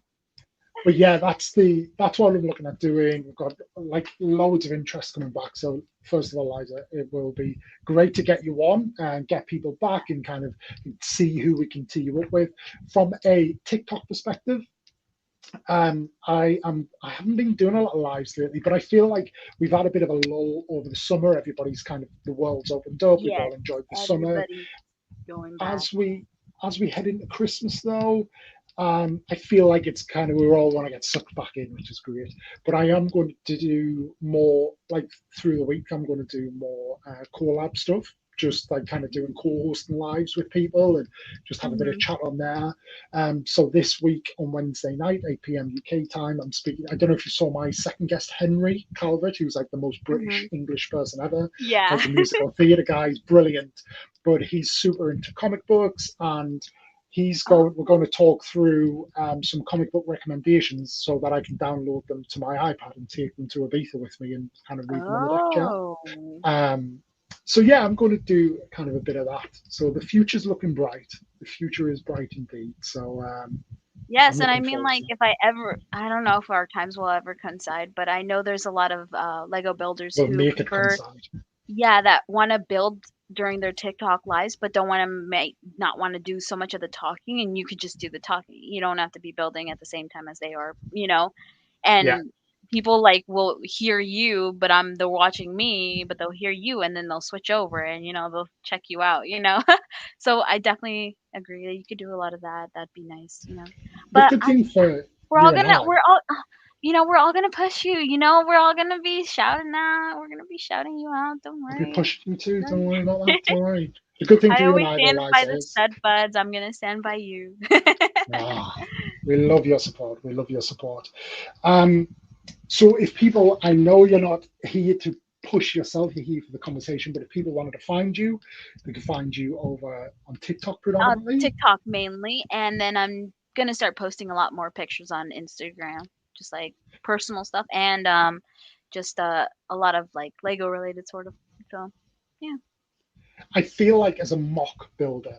but yeah, that's what I'm looking at doing. We've got like loads of interest coming back. So first of all, Liza, it will be great to get you on and get people back and kind of see who we can tee you up with. From a TikTok perspective, I haven't been doing a lot of lives lately, but I feel like we've had a bit of a lull over the summer. Everybody's kind of the world's opened up. We've Yes, all enjoyed the summer. everybody's going back. As we head into Christmas, though, I feel like it's kind of we all want to get sucked back in, which is great. But I am going to do more like through the week. I'm going to do more collab stuff, just like kind of doing co-hosting lives with people and just have a bit of Hmm. chat on there. So this week on Wednesday night, 8 p.m. UK time, I'm speaking. I don't know if you saw my second guest, Henry Calvert, who's like the most Hmm. British English person ever, Yeah. like a musical theatre guy. He's brilliant, but he's super into comic books and we're going Oh. to talk through some comic book recommendations so that I can download them to my iPad and take them to Ibiza with me and kind of read them on the deck chair. Oh. Um, so yeah, I'm going to do kind of a bit of that. So the future's looking bright. The future is bright indeed. So I'm Yes, and I looking mean, forward like, to it. if I ever, I don't know if our times will ever coincide, but I know there's a lot of Lego builders We'll who make it prefer, coincide. yeah, that want to build during their TikTok lives, but don't want to make, not want to do so much of the talking, and you could just do the talking. You don't have to be building at the same time as they are, Yeah, and people like will hear you, but they're watching me, but they'll hear you, and then they'll switch over, and they'll check you out. So I definitely agree that you could do a lot of that. That'd be nice. the But good thing for we're all you and gonna I, we're all gonna push you. We're all gonna be shouting out. We're gonna be shouting you out. Don't I'll be worry. pushing you too. Don't Don't- worry about that. Don't worry. The good thing for I you and always I, though, stand by Liza, the is stud buds. I'm gonna stand by you. ah, we love your support. We love your support. Um, So if people, I know you're not here to push yourself, you're here for the conversation, but if people wanted to find you, they can find you over on TikTok predominantly. TikTok mainly, and then I'm gonna start posting a lot more pictures on Instagram, just like personal stuff and just a lot of like Lego related sort of. So yeah, I feel like as a mock builder,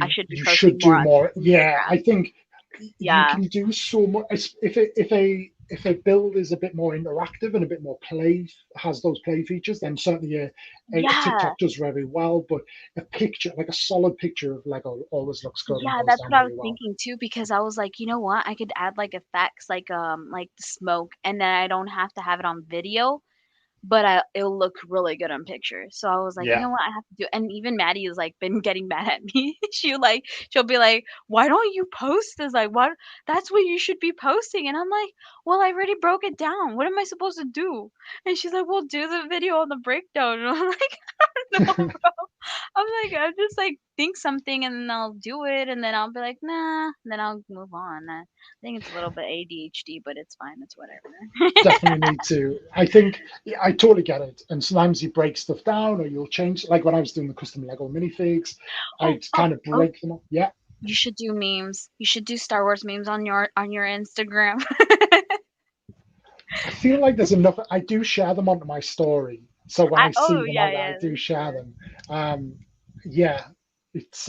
I you should be you should posting more do on more. Yeah, I Instagram. think you Yeah. can do so much. If a build is a bit more interactive and a bit more play, has those play features, then certainly a Yeah. TikTok does very well. But a picture, like a solid picture of Lego, always looks good and Yeah, goes that's down what I was really well. thinking too, because I was like, you know what? I could add like effects like the smoke, and then I don't have to have it on video, but it'll look really good on picture. So I was like, you Yeah. know what? I have to do. And even Maddie has like been getting mad at me. She'll be like, why don't you post this? Like, what? That's what you should be posting. And I'm like, well, I already broke it down. What am I supposed to do? And she's like, well, do the video on the breakdown. And I'm like, I don't know, bro. I'm like, I just like think something and then I'll do it and then I'll be like, nah, and then I'll move on. I think it's a little bit ADHD, but it's fine. It's whatever. Definitely need to. I think yeah, I totally get it. And sometimes you break stuff down or you'll change. Like when I was doing the custom Lego minifigs, Oh, I'd oh, kind of oh, break them up. Yeah, you should do memes. You should do Star Wars memes on your Instagram. I feel like there's enough. I do share them onto my story. So when I see them Yeah, out there, I yeah, do share sure. them. Um, yeah, it's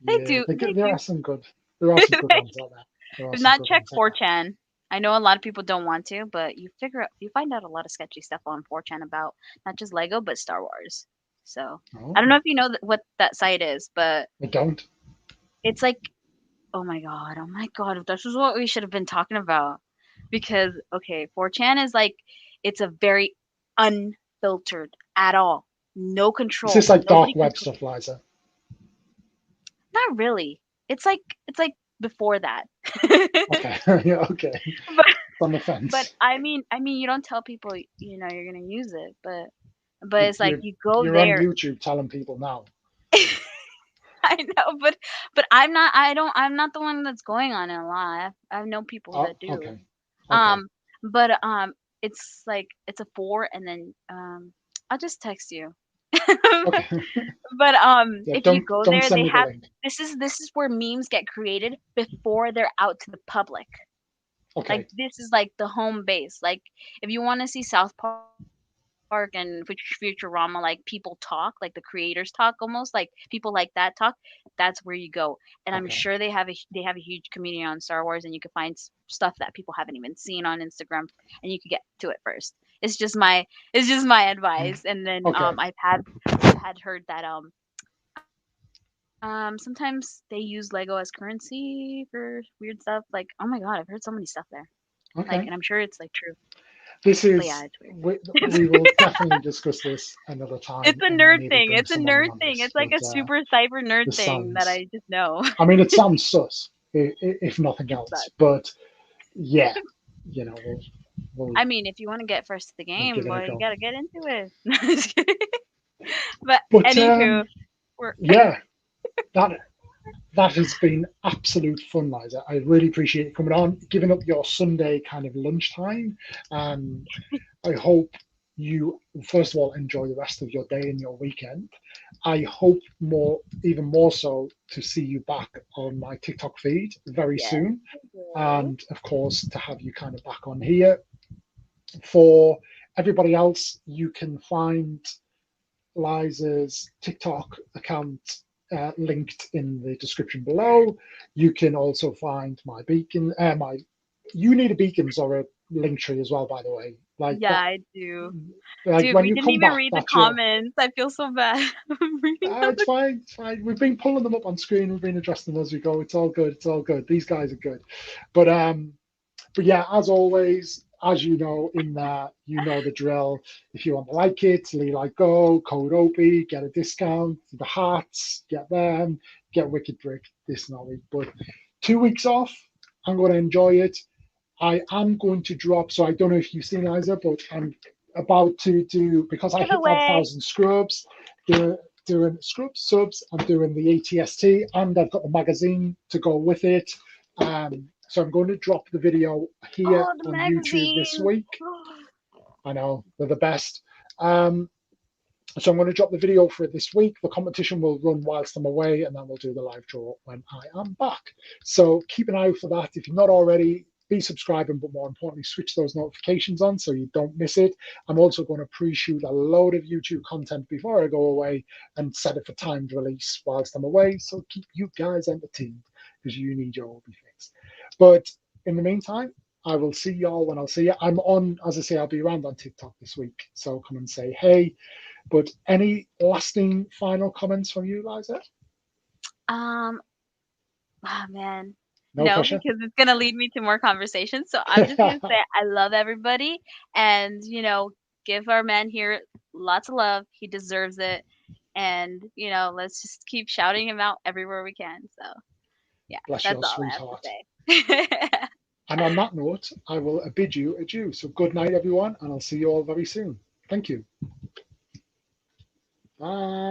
They yeah. do, they There do. are some good. There are some good ones out there. There are If some not, good check ones out there. 4chan. I know a lot of people don't want to, but you find out a lot of sketchy stuff on 4chan about not just Lego but Star Wars. So I don't know Oh, if you know what that site is, but I don't. it's like oh my god, this is what we should have been talking about. Because okay, 4chan is like it's a very unfiltered at all. No Is control. this like Nobody dark web controls. stuff, Liza? Not really. It's like before that. Okay, yeah, okay. but On the but fence. I mean you don't tell people you're gonna use it, but You, it's like you, you go you're on there. YouTube telling people now. I know, but I'm not. I don't. I'm not the one that's going on it a lot. I know people Oh, that do. okay, okay, Um, but it's like it's a four, and then I'll just text you. okay. But Yeah, if you go don't there, send they me the have link. this is where memes get created before they're out to the public. Like Okay, this is like the home base. Like if you want to see South Park and Futurama, like people talk, like the creators talk, almost like people like that talk. That's where you go, and I'm okay, sure they have a huge community on Star Wars, and you can find stuff that people haven't even seen on Instagram, and you can get to it first. It's just my advice, and then okay. I've had heard that sometimes they use Lego as currency for weird stuff. Like oh my god, I've heard so many stuff there. Like, Okay. and I'm sure it's like true, This but yeah, is, it's weird. we will definitely discuss this another It's time a and nerd maybe thing. bring It's a someone in nerd on thing. this. It's like But a super cyber nerd this thing that sounds, I just know. I mean, it sounds sus, if nothing But else. But yeah, we'll, I mean, if you want to get first to the we'll game, give it a boy, you go. gotta get into it. Just kidding. But But anywho, we're yeah, that that has been absolute fun, Liza. I really appreciate you coming on, giving up your Sunday kind of lunchtime, and I hope you, first of all, enjoy the rest of your day and your weekend. I hope even more so, to see you back on my TikTok feed very yes, soon. we will. And of course, to have you kind of back on here. For everybody else, you can find Liza's TikTok account linked in the description below. You can also find my beacon, my You Need a Beacons or a link tree as well, by the way. Like Yeah, that, I do. like Dude, when we you didn't come even back, read the that's your. comments. I feel so bad. I'm reading them. It's fine, it's fine. We've been pulling them up on screen. We've been addressing them as we go. It's all good. It's all good. These guys are good. But but yeah, as always, as you know, in there, you know the drill. If you want to like it, Lee Like Go, code Opie, get a discount. The hats, get them, get Wicked Brick this and that week. But 2 weeks off, I'm going to enjoy it. I am going to drop, so I don't know if you've seen Liza, but I'm about to do, because I hit that Giveaway. 1,000 scrubs, doing scrubs, subs, I'm doing the ATST, and I've got the magazine to go with it. So I'm going to drop the video here Oh, the on YouTube this magazine. week. I know, they're the best. Um, so I'm going to drop the video for it this week. The competition will run whilst I'm away, and then we'll do the live draw when I am back. So keep an eye out for that. If you're not already, be subscribing, but more importantly, switch those notifications on so you don't miss it. I'm also going to pre-shoot a load of YouTube content before I go away and set it for timed release whilst I'm away. So keep you guys entertained, because you need your Opie fix. But in the meantime, I will see y'all when I'll see you. I'm on, as I say, I'll be around on TikTok this week. So come and say hey. But any lasting final comments from you, Liza? Um, oh man. No No, pressure. because it's gonna lead me to more conversations. So I'm just gonna say I love everybody, and give our man here lots of love. He deserves it, and let's just keep shouting him out everywhere we can. So yeah, Bless that's your all I sweetheart. have to say. And on that note, I will bid you adieu. So good night, everyone, and I'll see you all very soon. Thank you. Bye.